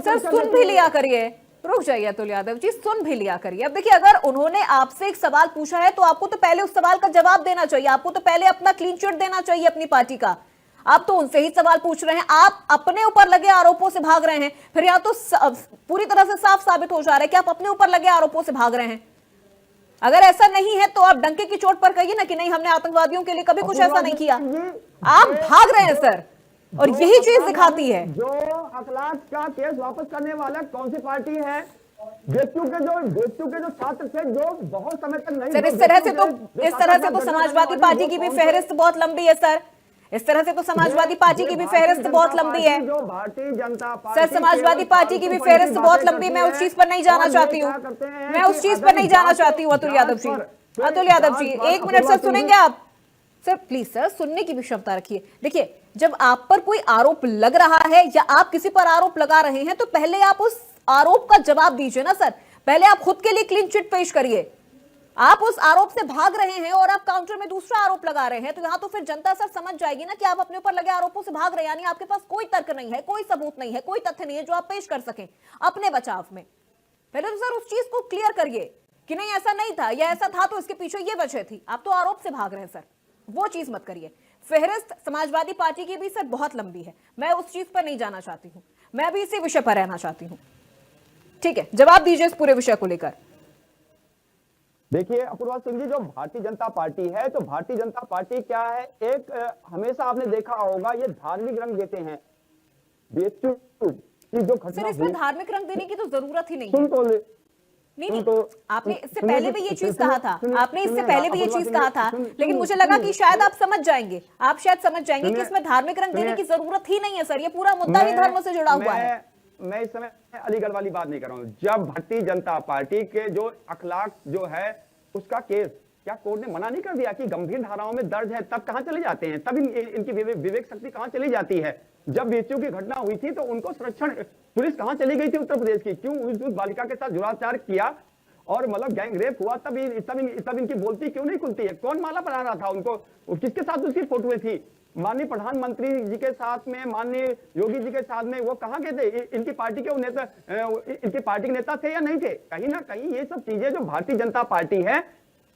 सर, सुन भी लिया करिए। रुक जाइए अतुल यादव जी, सुन भी लिया करिए। अब देखिए, अगर उन्होंने आपसे एक सवाल पूछा है तो आपको तो पहले उस सवाल का जवाब देना चाहिए, आपको तो पहले अपना क्लीन चिट देना चाहिए अपनी पार्टी का। आप तो उनसे ही सवाल पूछ रहे हैं, आप अपने ऊपर लगे आरोपों से भाग रहे हैं। फिर यहाँ तो पूरी तरह से साफ साबित हो जा रहा है कि आप अपने ऊपर लगे आरोपों से भाग रहे हैं। अगर ऐसा नहीं है तो आप डंके की चोट पर कहिए ना कि नहीं, हमने आतंकवादियों के लिए कभी कुछ ऐसा नहीं किया। आप भाग रहे हैं सर, और यही चीज दिखाती है। जो अखलाक का केस वापस करने वाला कौन सी पार्टी है? बेचू के जो छात्र थे, जो बहुत समय तक नहीं, सर इस तरह से तो समाजवादी पार्टी की भी फहरिस्त बहुत लंबी है सर, इस तरह से तो समाजवादी पार्टी की भी फहरिस्त बहुत लंबी है। जो Bharatiya Janata party, sir Samajwadi party की भी फहरिस्त बहुत लंबी, मैं उस चीज पर नहीं जाना चाहती हूँ, अतुल यादव जी 1 मिनट सर, सुनेंगे आप सर? प्लीज सर, सुनने की भी क्षमता रखिए। देखिए, जब आप पर कोई आरोप लग रहा है या आप किसी पर आरोप लगा रहे हैं तो पहले आप उस आरोप का जवाब दीजिए ना सर। पहले आप खुद के लिए क्लीन चिट पेश करिए। आप उस आरोप से भाग रहे हैं और आप काउंटर में दूसरा आरोप लगा रहे हैं, तो यहां तो फिर जनता सर समझ जाएगी ना कि आप अपने ऊपर लगे आरोपों से भाग रहे हैं, यानी आपके पास कोई तर्क नहीं है, कोई सबूत नहीं है, कोई तथ्य नहीं है जो आप पेश कर सकें अपने बचाव में। पहले तो सर उस चीज को क्लियर करिए कि नहीं ऐसा नहीं था, या ऐसा था तो इसके पीछे ये वजह थी। आप तो आरोप से भाग रहे हैं सर, वो चीज मत करिए। फहरिस्त समाजवादी पार्टी की भी सर बहुत लंबी है, मैं उस चीज पर नहीं जाना चाहती हूं, मैं अभी इसी विषय पर रहना चाहती हूं। ठीक है, जवाब दीजिए इस पूरे विषय को लेकर। देखिए अपूर्वा सिंह जी, जो भारतीय जनता पार्टी है, तो भारतीय जनता पार्टी क्या है, एक हमेशा आपने देखा होगा ये धार्मिक रंग देते हैं। जो घटना इसमें धार्मिक रंग देने की तो जरूरत ही नहीं सुन है। तो नहीं, आपने इससे पहले भी ये चीज कहा था, लेकिन मुझे लगा कि शायद आप समझ जाएंगे, कि इसमें धार्मिक रंग देने की जरूरत ही नहीं है सर, ये पूरा मुद्दा ही धर्म से जुड़ा हुआ है। मैं इस समय अलीगढ़ वाली बात नहीं कर रहा हूं। जब भारतीय जनता पार्टी के जो अखलाक जो है उसका केस, क्या कोर्ट ने मना नहीं कर दिया कि गंभीर धाराओं में दर्ज है, तब कहां चले जाते हैं, तब इनकी विवेक शक्ति कहां चली जाती है? जब बीएचयू की घटना हुई थी तो उनको संरक्षण पुलिस कहां चली गई थी उत्तर प्रदेश की? क्यों उस बालिका के साथ दुराचार किया और मतलब गैंग रेप हुआ, तब इनकी बोलती क्यों नहीं खुलती है? कौन माला पहना रहा था उनको? किसके साथ उसकी फोटोएं थी? माननीय प्रधानमंत्री जी के साथ में, माननीय योगी जी के साथ में, वो कहां गए थे? इनकी पार्टी के नेता, इनकी पार्टी के नेता थे या नहीं थे? कहीं ना कहीं ये सब चीजें जो भारतीय जनता पार्टी है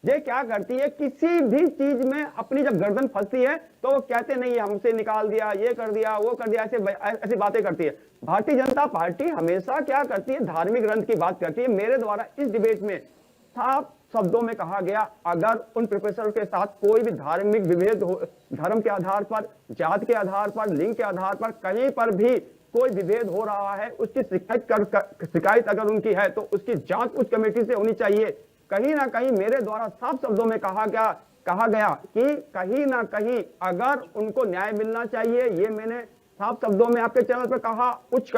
ये क्या करती है, किसी भी चीज में अपनी जब गर्दन फंसती है तो वो कहते नहीं हमसे निकाल दिया, ये कर दिया, वो कर दिया, ऐसी बातें करती है। भारतीय जनता पार्टी हमेशा क्या करती है, धार्मिक ग्रंथ की बात करती है। मेरे द्वारा इस डिबेट में साफ शब्दों में कहा गया, अगर उन प्रोफेसर के साथ कोई भी धार्मिक विभेद हो, धर्म के आधार पर, जात के आधार पर, लिंग के आधार पर कहीं पर भी कोई विभेद हो रहा है, उसकी शिकायत अगर उनकी है तो उसकी जांच उच्च कमेटी से होनी चाहिए। कहीं ना कहीं मेरे द्वारा साफ शब्दों में कहा गया कि कहीं ना कहीं अगर उनको न्याय मिलना चाहिए, ये मैंने साफ शब्दों में आपके चैनल पर कहा। उच्च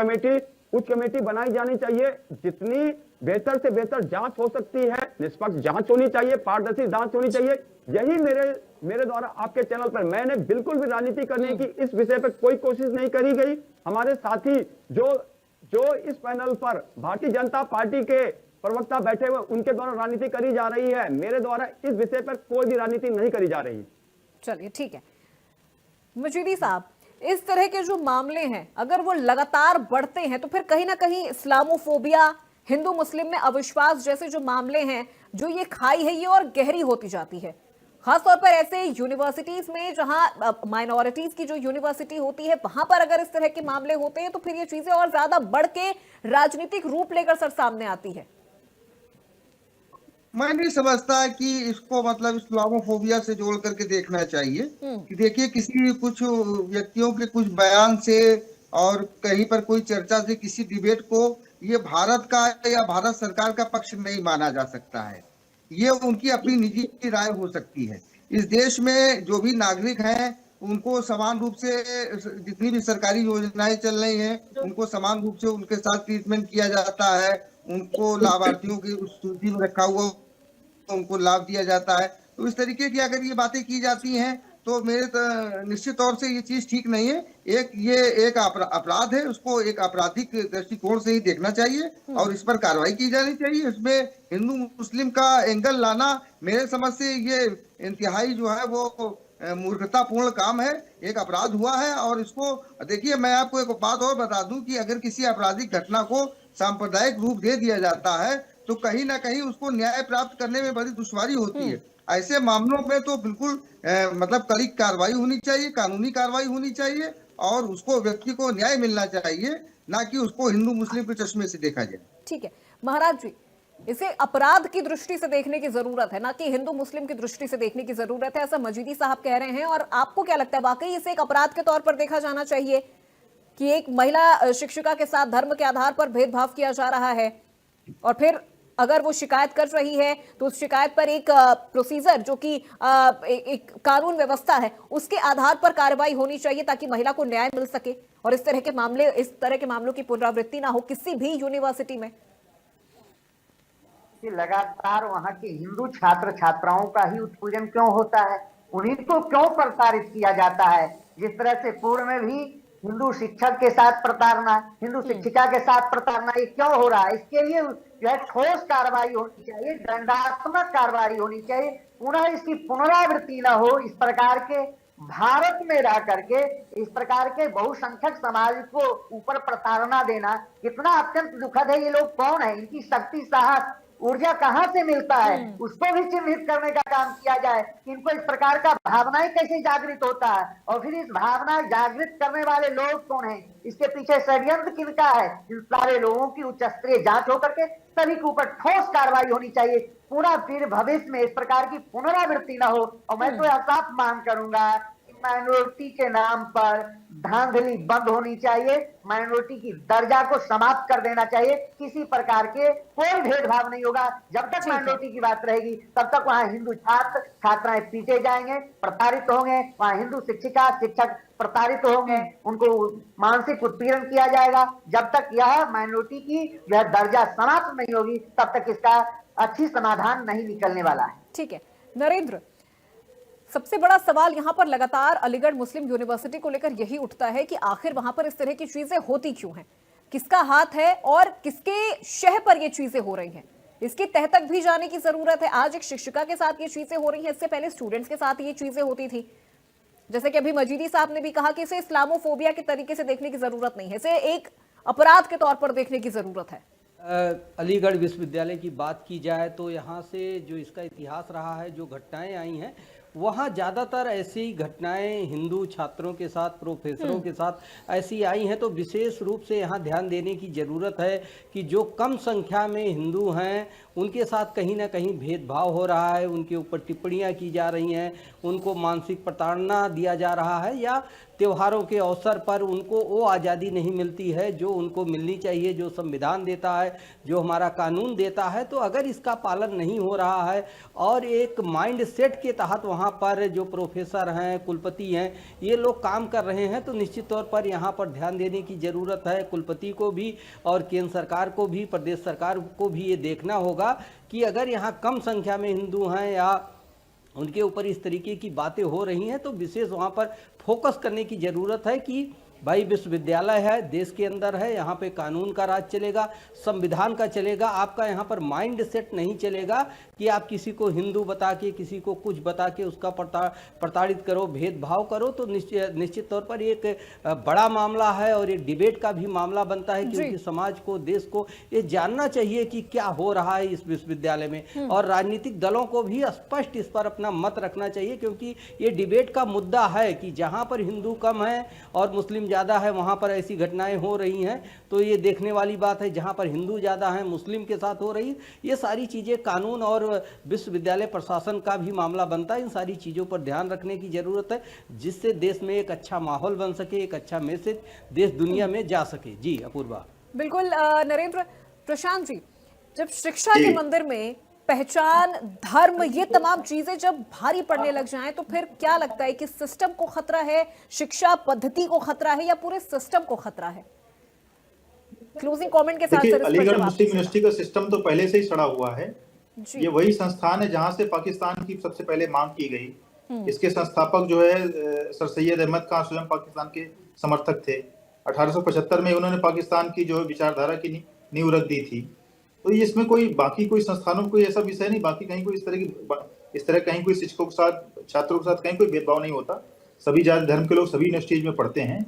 कमेटी बनाई जानी चाहिए, जितनी बेहतर से बेहतर जांच हो सकती है, निष्पक्ष जांच होनी चाहिए, पारदर्शी जांच होनी चाहिए। यही मेरे द्वारा आपके चैनल पर, मैंने बिल्कुल भी राजनीति करने की इस विषय पर कोई कोशिश नहीं करी गई। हमारे साथी जो इस पैनल पर भारतीय जनता पार्टी के प्रवक्ता बैठे हुए, उनके द्वारा राजनीति करी जा रही है। मेरे द्वारा इस विषय पर कोई भी राजनीति नहीं करी जा रही। चलिए ठीक है मजीदी साहब, इस तरह के जो मामले हैं अगर वो लगातार बढ़ते हैं तो फिर कहीं ना कहीं इस्लामोफोबिया, हिंदू मुस्लिम में अविश्वास जैसे जो मामले हैं, जो ये खाई है, ये और गहरी होती जाती है। खासतौर पर ऐसे यूनिवर्सिटीज में जहां माइनॉरिटीज की जो यूनिवर्सिटी होती है, वहां पर अगर इस तरह के मामले होते हैं तो फिर ये चीजें और ज्यादा बढ़ के राजनीतिक रूप लेकर सर सामने आती है। मैं नहीं समझता कि इसको मतलब इस्लामोफोबिया से जोड़ करके देखना चाहिए कि देखिए किसी कुछ व्यक्तियों के कुछ बयान से और कहीं पर कोई चर्चा से किसी डिबेट को ये भारत का या भारत सरकार का पक्ष नहीं माना जा सकता है। ये उनकी अपनी निजी राय हो सकती है। इस देश में जो भी नागरिक हैं उनको समान रूप से, जितनी भी सरकारी योजनाएं चल रही हैं उनको समान रूप से उनके साथ ट्रीटमेंट किया जाता है। उनको लाभार्थियों की उस सूची में रखा हुआ उनको लाभ दिया जाता है। तो इस तरीके की अगर ये बातें की जाती हैं तो मेरे निश्चित तौर से ये चीज ठीक नहीं है। ये एक अपराध है, उसको एक आपराधिक दृष्टिकोण से ही देखना चाहिए और इस पर कार्रवाई की जानी चाहिए। इसमें हिंदू मुस्लिम का एंगल लाना मेरे समझ से ये इंतहाई जो है वो मूर्खतापूर्ण काम है, एक अपराध हुआ है। और इसको देखिए, मैं आपको एक बात और बता दूं कि अगर किसी आपराधिक घटना को सांप्रदायिक रूप दे दिया जाता है तो कहीं ना कहीं उसको न्याय प्राप्त करने में बड़ी दुश्वारी होती है। ऐसे मामलों में तो बिल्कुल मतलब कड़ी कार्रवाई होनी चाहिए, कानूनी कार्रवाई होनी चाहिए और उसको व्यक्ति को न्याय मिलना चाहिए, ना कि उसको हिंदू मुस्लिम के चश्मे से देखा जाए। ठीक है महाराज जी, इसे अपराध की दृष्टि से देखने की जरूरत है, ना कि हिंदू मुस्लिम की दृष्टि से देखने की जरूरत है, ऐसा मजीदी साहब कह रहे हैं। और आपको क्या लगता है, वाकई इसे एक अपराध के तौर पर देखा जाना चाहिए कि एक महिला शिक्षिका के साथ धर्म के आधार पर भेदभाव किया जा रहा है, और फिर अगर वो शिकायत कर रही है तो उस शिकायत पर एक प्रोसीजर जो कि एक कानून व्यवस्था है उसके आधार पर कार्रवाई होनी चाहिए ताकि महिला को न्याय मिल सके और इस तरह के मामलों की पुनरावृत्ति ना हो किसी भी यूनिवर्सिटी में। लगातार वहां के हिंदू छात्र छात्राओं का ही उत्पीड़न क्यों होता है, उन्हीं को क्यों प्रताड़ित किया जाता है? जिस तरह से पूर्व में भी हिंदू शिक्षक के साथ प्रताड़ना, हिंदू शिक्षिका के साथ प्रताड़ना, ये क्यों हो रहा है? इसके लिए जो है ठोस कार्रवाई होनी चाहिए, दंडात्मक कार्रवाई होनी चाहिए, पुनः इसकी पुनरावृत्ति न हो। इस प्रकार के भारत में रह करके इस प्रकार के बहुसंख्यक समाज को ऊपर प्रताड़ना देना कितना अत्यंत दुखद है। ये लोग कौन है, इनकी शक्ति, साहस, ऊर्जा कहां से मिलता है, उसको भी चिन्हित करने का काम किया जाए। इनको इस प्रकार का भावनाएं कैसे जागृत होता है और फिर इस भावना जागृत करने वाले लोग कौन हैं, इसके पीछे षड्यंत्र किनका है, इन सारे लोगों की उच्च स्तरीय जांच होकर के सभी के ऊपर ठोस कार्रवाई होनी चाहिए। पूरा फिर भविष्य में इस प्रकार की पुनरावृत्ति न हो। और मैं तो यह साफ मांग करूंगा, माइनॉरिटी के नाम पर धांधली बंद होनी चाहिए, माइनॉरिटी की दर्जा को समाप्त कर देना चाहिए। किसी प्रकार के कोई भेदभाव नहीं होगा। जब तक माइनॉरिटी की बात रहेगी तब तक वहां हिंदू छात्र छात्राएं पीटे जाएंगे, प्रताड़ित होंगे, वहां हिंदू शिक्षिका शिक्षक प्रताड़ित होंगे, उनको मानसिक उत्पीड़न किया जाएगा। जब तक यह माइनॉरिटी की यह दर्जा समाप्त नहीं होगी तब तक इसका अच्छी समाधान नहीं निकलने वाला है। ठीक है नरेंद्र, सबसे बड़ा सवाल यहां पर लगातार अलीगढ़ मुस्लिम यूनिवर्सिटी को लेकर यही उठता है कि आखिर वहां पर इस तरह की चीजें होती क्यों हैं, किसका हाथ है और किसके शह पर ये चीजें हो रही हैं, इसकी तह तक भी जाने की जरूरत है। आज एक शिक्षिका के साथ ये चीजें हो रही हैं, इससे पहले स्टूडेंट्स के साथ ये चीजें होती थी। जैसे कि अभी मजीदी साहब ने भी कहा कि इसे इस्लामोफोबिया के तरीके से देखने की जरूरत नहीं है, इसे एक अपराध के तौर पर देखने की जरूरत है। अलीगढ़ विश्वविद्यालय की बात की जाए तो यहाँ से जो इसका इतिहास रहा है, जो घटनाएं आई हैं, वहाँ ज़्यादातर ऐसी घटनाएं हिंदू छात्रों के साथ, प्रोफेसरों के साथ ऐसी आई हैं। तो विशेष रूप से यहाँ ध्यान देने की ज़रूरत है कि जो कम संख्या में हिंदू हैं उनके साथ कहीं ना कहीं भेदभाव हो रहा है, उनके ऊपर टिप्पणियाँ की जा रही हैं, उनको मानसिक प्रताड़ना दिया जा रहा है, या त्योहारों के अवसर पर उनको वो आज़ादी नहीं मिलती है जो उनको मिलनी चाहिए, जो संविधान देता है, जो हमारा कानून देता है। तो अगर इसका पालन नहीं हो रहा है और एक माइंड सेट के तहत वहाँ पर जो प्रोफेसर हैं, कुलपति हैं, ये लोग काम कर रहे हैं, तो निश्चित तौर पर यहाँ पर ध्यान देने की ज़रूरत है। कुलपति को भी और केंद्र सरकार को भी, प्रदेश सरकार को भी ये देखना होगा कि अगर यहाँ कम संख्या में हिंदू हैं या उनके ऊपर इस तरीके की बातें हो रही हैं, तो विशेष वहाँ पर फोकस करने की ज़रूरत है कि भाई विश्वविद्यालय है, देश के अंदर है, यहाँ पे कानून का राज चलेगा, संविधान का चलेगा। आपका यहाँ पर माइंड सेट नहीं चलेगा कि आप किसी को हिंदू बता के, किसी को कुछ बता के उसका प्रताड़ित करो, भेदभाव करो। तो निश्चित तौर पर एक बड़ा मामला है और एक डिबेट का भी मामला बनता है, क्योंकि समाज को, देश को ये जानना चाहिए कि क्या हो रहा है इस विश्वविद्यालय में, और राजनीतिक दलों को भी स्पष्ट इस पर अपना मत रखना चाहिए, क्योंकि ये डिबेट का मुद्दा है कि जहाँ पर हिंदू कम है और मुस्लिम ज़्यादा है, वहाँ पर ऐसी घटनाएं हो रही हैं। तो ये देखने वाली बात है, जहाँ पर हिंदू ज़्यादा हैं, मुस्लिम के साथ हो रही, ये सारी चीज़ें कानून और विश्वविद्यालय प्रशासन का भी मामला बनता है। इन सारी चीज़ों पर ध्यान रखने की ज़रूरत है, जिससे देश में एक अच्छा माहौल बन सके, एक अच्छा मैसेज देश दुनिया में जा सके। जी अपूर्वा। बिल्कुल नरेंद्र। प्रशांत जी, जब शिक्षा के मंदिर में पहचान, धर्म, ये तमाम चीजें जब भारी पड़ने लग जाएं, तो फिर क्या लगता है कि सिस्टम को खतरा है, शिक्षा पद्धति को खतरा है, या पूरे सिस्टम को खतरा है? क्लोजिंग कमेंट के साथ देखिए, सर इस पर अलीगढ़ जवाब मुस्लिम दीजिएगा। यूनिवर्सिटी का सिस्टम तो पहले से ही सड़ा हुआ है। जी। ये वही संस्थान है जहां से पाकिस्तान की सबसे पहले मांग की गई। इसके संस्थापक जो है सर सैयद अहमद खान स्वयं पाकिस्तान के समर्थक थे। 1875 में उन्होंने पाकिस्तान की जो विचारधारा की नींव रख दी थी। तो इसमें कोई बाकी कोई संस्थानों को कोई ऐसा विषय नहीं, बाकी कहीं कोई इस तरह कहीं कोई शिक्षकों के साथ, छात्रों के साथ कहीं कोई भेदभाव नहीं होता। सभी जाति धर्म के लोग सभी यूनिवर्सिटीज में पढ़ते हैं।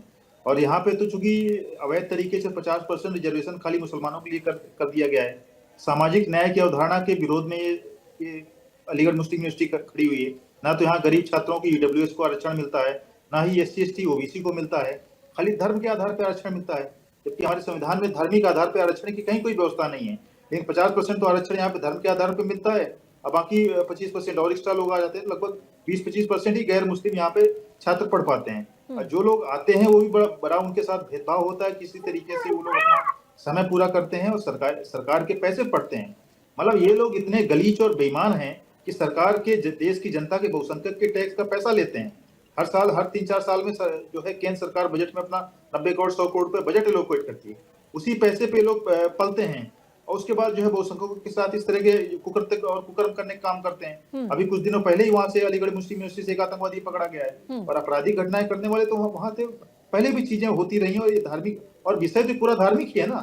और यहाँ पे तो चूंकि अवैध तरीके से 50% रिजर्वेशन खाली मुसलमानों के लिए कर दिया गया है। सामाजिक न्याय की अवधारणा के विरोध में ये अलीगढ़ मुस्लिम यूनिवर्सिटी खड़ी हुई है। ना तो यहाँ गरीब छात्रों की ईडब्ल्यूएस को आरक्षण मिलता है, ना ही SC ST OBC को मिलता है। खाली धर्म के आधार पर आरक्षण मिलता है, जबकि हमारे संविधान में धार्मिक आधार पर आरक्षण की कहीं कोई व्यवस्था नहीं है। लेकिन 50% तो आरक्षण यहाँ पे धर्म के आधार पर मिलता है। अब बाकी 25% और एक्स्ट्रा लोग आ जाते हैं। लगभग 20-25% ही गैर मुस्लिम यहाँ पे छात्र पढ़ पाते हैं। और जो लोग आते हैं वो भी बड़ा उनके साथ भेदभाव होता है। किसी तरीके से वो लोग अपना समय पूरा करते हैं और सरकार के पैसे पढ़ते हैं। मतलब ये लोग इतने गलीच और बेईमान हैं कि सरकार के, देश की जनता के बहुसंख्यक के टैक्स का पैसा लेते हैं। हर साल, हर 3-4 साल में जो है केंद्र सरकार बजट में अपना 90 करोड़ 100 करोड़ रुपए बजट एलोकेट करती है। उसी पैसे पे लोग पलते हैं और उसके बाद जो है बहुसंख्यकों के साथ इस तरह के कुकर्म और कुकर्म करने का काम करते हैं। अभी कुछ दिनों पहले ही वहां से अलीगढ़ मुस्लिम यूनिवर्सिटी से एक आतंकवादी पकड़ा गया है। और आपराधिक घटनाएं करने वाले तो वहां थे, पहले भी चीजें होती रही। और ये धार्मिक, और विषय तो पूरा धार्मिक ही है ना।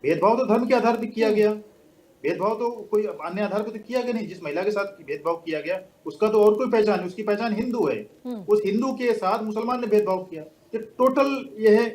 भेदभाव तो धर्म के आधार पर किया गया, भेदभाव तो कोई अन्य आधार पर तो किया गया नहीं। जिस महिला के साथ भेदभाव किया गया उसका तो और कोई पहचान नहीं, उसकी पहचान हिंदू है। उस हिंदू के साथ मुसलमान ने भेदभाव किया। ये टोटल ये है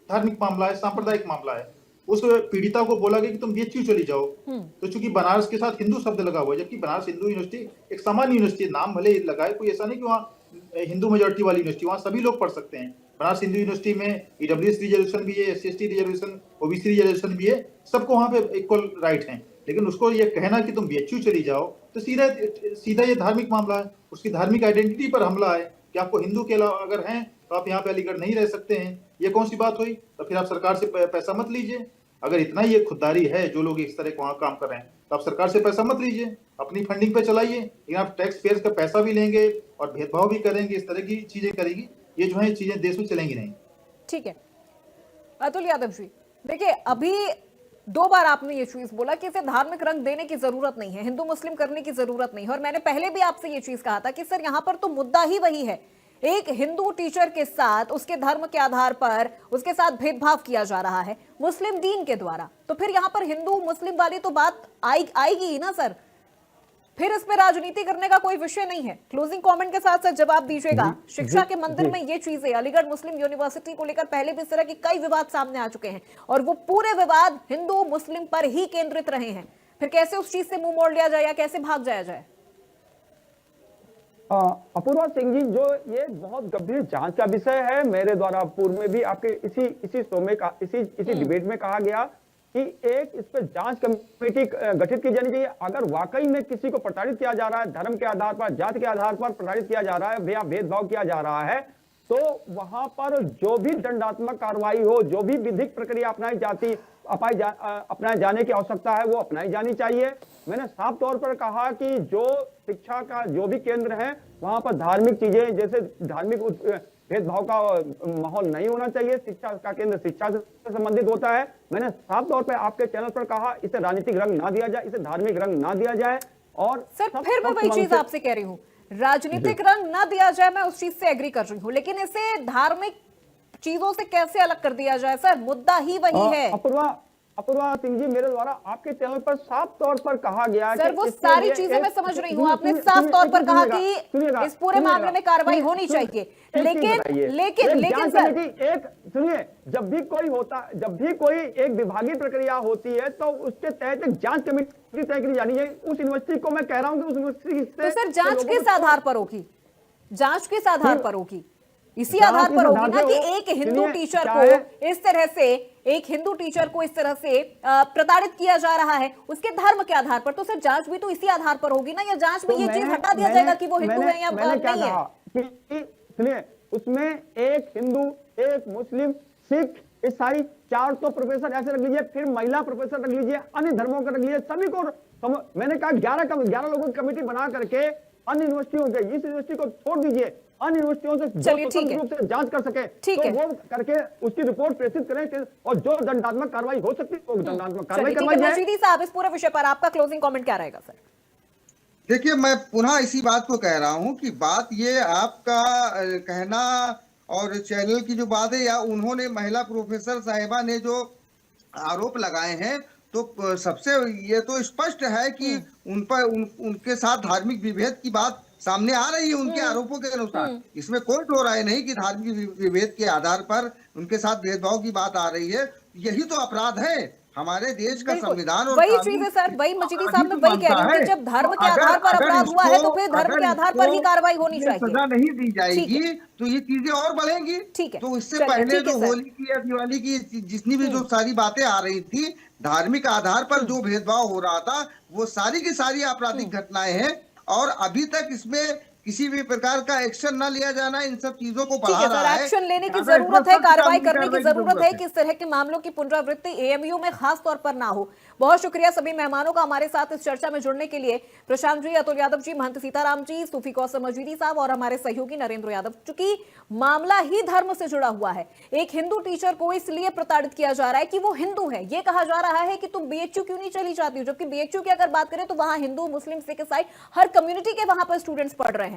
धार्मिक मामला है, सांप्रदायिक मामला है। उस पीड़िता को बोला गया कि तुम BHU चली जाओ। तो चूंकि बनारस के साथ हिंदू शब्द लगा हुआ है, जबकि बनारस हिंदू यूनिवर्सिटी एक सामान्य यूनिवर्सिटी, नाम भले लगाए, कोई ऐसा नहीं कि वहाँ हिंदू मेजोरिटी वाली यूनिवर्सिटी, वहाँ सभी लोग पढ़ सकते हैं। बनारस हिंदू यूनिवर्सिटी में EWS रिजर्वेशन भी है, SC ST reservation, OBC reservation भी है, सबको वहाँ पे इक्वल राइट है। लेकिन उसको ये कहना कि तुम BHU चली जाओ तो सीधा ये धार्मिक मामला है। उसकी धार्मिक आइडेंटिटी पर हमला है कि आपको हिंदू के अलावा अगर हैं तो आप यहाँ पे अलीगढ़ नहीं रह सकते हैं। ये कौन सी बात हुई? तो फिर आप सरकार से पैसा मत लीजिए। अगर इतना ये खुददारी है, जो लोग इस तरह के वहाँ काम कर रहे हैं, तो आप सरकार से पैसा मत लीजिए, अपनी फंडिंग पे चलाइए। लेकिन आप टैक्स पेयर्स का पैसा भी लेंगे और भेदभाव भी करेंगे, इस तरह की चीजें करेगी, ये जो है चीजें देश में चलेंगी नहीं। ठीक है अतुल यादव जी, देखिए अभी 2 बार आपने ये चीज बोला कि इसे धार्मिक रंग देने की जरूरत नहीं है, हिंदू मुस्लिम करने की जरूरत नहीं है। और मैंने पहले भी आपसे ये चीज कहा था कि सर यहाँ पर तो मुद्दा ही वही है, एक हिंदू टीचर के साथ उसके धर्म के आधार पर उसके साथ भेदभाव किया जा रहा है मुस्लिम दीन के द्वारा। तो फिर यहाँ पर हिंदू मुस्लिम वाली तो बात आएगी ही ना सर। फिर इस पे राजनीति करने का कोई विषय नहीं है। क्लोजिंग कमेंट के साथ साथ जवाब दीजिएगा। शिक्षा के मंदिर में ये चीजें, अलीगढ़ मुस्लिम यूनिवर्सिटी को लेकर पहले भी इस तरह के कई विवाद सामने आ चुके हैं और वो पूरे विवाद हिंदू मुस्लिम पर ही केंद्रित रहे हैं। फिर कैसे उस चीज से मुंह मोड़ लिया जाए या कैसे भाग जाया जाए? अपूर्वा सिंह जी, जो ये बहुत गंभीर जांच का विषय है। मेरे द्वारा पूर्व में भी आपके इसी शो में इसी डिबेट में कहा गया कि एक इस पर जांच कमेटी गठित की जानी चाहिए। अगर वाकई में किसी को प्रताड़ित किया जा रहा है, धर्म के आधार पर, जाति के आधार पर प्रताड़ित किया जा रहा है या भेदभाव किया जा रहा है, तो वहां पर जो भी दंडात्मक कार्रवाई हो, जो भी विधिक प्रक्रिया अपनाए जाने की आवश्यकता है वो अपनाई जानी चाहिए। मैंने साफ तौर पर कहा कि जो शिक्षा का जो भी केंद्र है वहां पर धार्मिक चीजें, जैसे धार्मिक भेदभाव का माहौल नहीं होना चाहिए। शिक्षा का केंद्र शिक्षा से संबंधित होता है। मैंने साफ तौर पर आपके चैनल पर कहा इसे राजनीतिक रंग ना दिया जाए, इसे धार्मिक रंग ना दिया जाए। और सर फिर मैं वही चीज आपसे कह रही हूँ, राजनीतिक रंग ना दिया जाए, मैं उस चीज से एग्री कर रही हूँ, लेकिन इसे धार्मिक चीजों से कैसे अलग कर दिया जाए? सर मुद्दा ही वही है। अपूर्वा सिंह जी, मेरे द्वारा आपके चैनल पर साफ तौर पर कहा गया सर वो सारी चीजें मैं समझ रही हूँ। आपने साफ तौर पर कहा कि इस पूरे मामले में कार्रवाई होनी चाहिए, लेकिन सर एक सुनिए, जब भी कोई एक विभागीय प्रक्रिया होती है तो उसके तहत एक जांच कमेटी तय की जानी है। उस यूनिवर्सिटी को मैं कह रहा हूँ कि उस यूनिवर्सिटी तो सर जांच किस आधार पर होगी? जांच किस आधार पर होगी? इसी आधार पर होगी ना कि एक हिंदू टीचर को इस तरह से, एक हिंदू टीचर को इस तरह से प्रताड़ित किया जा रहा है उसके धर्म के आधार पर। तो सर जांच भी तो इसी आधार पर होगी ना, या जांच में ये चीज हटा दिया जाएगा कि वो हिंदू है या नहीं है? सुनिए, उसमें एक हिंदू, एक मुस्लिम, सिख, ईसाई, 4 तो प्रोफेसर ऐसे रख लीजिए, फिर महिला प्रोफेसर रख लीजिए, अन्य धर्मों का रख लीजिए, सभी को मैंने कहा 11 लोगों की कमेटी बना करके अन्य यूनिवर्सिटियों के, इस यूनिवर्सिटी को छोड़ दीजिए, अन्य यूनिवर्सिटियों से स्वतंत्र रूप से जांच कर सके, तो वो करके उसकी रिपोर्ट प्रेषित करें और जो दंडात्मक कार्रवाई हो सकती है वो दंडात्मक कार्रवाई करवाई जाए। मजीदी साहब, इस पूरे विषय पर आपका क्लोजिंग कमेंट क्या रहेगा? सर देखिए, मैं पुनः इसी बात को कह रहा हूं कि बात ये आपका कहना और चैनल की जो बात है, या उन्होंने महिला प्रोफेसर साहिबा ने जो आरोप लगाए हैं, तो सबसे ये तो स्पष्ट है कि उन पर उनके साथ धार्मिक विभेद की बात सामने आ रही है उनके आरोपों के अनुसार। इसमें कोई दो राय नहीं कि धार्मिक विभेद के आधार पर उनके साथ भेदभाव की बात आ रही है। यही तो अपराध है हमारे देश का संविधान और वही चीज है सर, वही मजीदी साहब मैं वही कह रही हूँ कि जब धर्म के आधार पर अपराध हुआ है तो फिर धर्म के आधार पर ही कार्रवाई होनी चाहिए। सजा नहीं दी जाएगी तो ये चीजें और बढ़ेंगी। ठीक है, तो इससे पहले जो होली की या दिवाली की जितनी भी जो सारी बातें आ रही थी, धार्मिक आधार पर जो भेदभाव हो रहा था, वो सारी की सारी आपराधिक घटनाएं हैं और अभी तक इसमें किसी भी प्रकार का एक्शन न लिया जाना इन सब चीजों को बढ़ा रहा है। एक्शन लेने की जरूरत है, कार्रवाई करने की जरूरत है कि इस तरह के मामलों की पुनरावृत्ति एएमयू में खास तौर पर ना हो। बहुत शुक्रिया सभी मेहमानों का हमारे साथ इस चर्चा में जुड़ने के लिए। प्रशांत जी, अतुल यादव जी, महंत सीताराम जी, सूफी कौसर मजीदी साहब और हमारे सहयोगी नरेंद्र यादव। चूंकि मामला ही धर्म से जुड़ा हुआ है, एक हिंदू टीचर को इसलिए प्रताड़ित किया जा रहा है कि वो हिंदू है। ये कहा जा रहा है कि तुम बीएचयू क्यों नहीं चली जाती हो, जबकि बीएचयू की अगर बात करें तो वहां हिंदू, मुस्लिम, सिख, ईसाई हर कम्युनिटी के वहां पर स्टूडेंट्स पढ़ रहे हैं।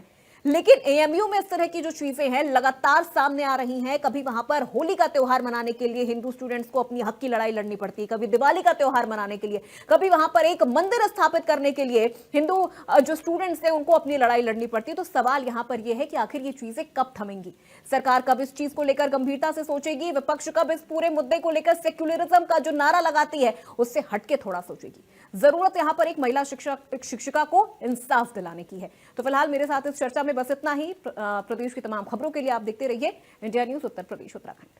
लेकिन एएमयू में इस तरह की जो चीजें हैं लगातार सामने आ रही हैं। कभी वहां पर होली का त्योहार मनाने के लिए हिंदू स्टूडेंट्स को अपनी हक की लड़ाई लड़नी पड़ती है, कभी दिवाली का त्योहार मनाने के लिए, कभी वहां पर एक मंदिर स्थापित करने के लिए हिंदू जो स्टूडेंट्स हैं उनको अपनी लड़ाई लड़नी पड़ती है। तो सवाल यहां पर यह है कि आखिर ये चीजें कब थमेंगी? सरकार कब इस चीज को लेकर गंभीरता से सोचेगी? विपक्ष कब इस पूरे मुद्दे को लेकर सेक्युलरिज्म का जो नारा लगाती है उससे हटके थोड़ा सोचेगी? जरूरत यहां पर एक महिला शिक्षिका को इंसाफ दिलाने की है। तो फिलहाल मेरे साथ इस चर्चा में बस इतना ही। प्रदेश की तमाम खबरों के लिए आप देखते रहिए इंडिया न्यूज उत्तर प्रदेश उत्तराखंड।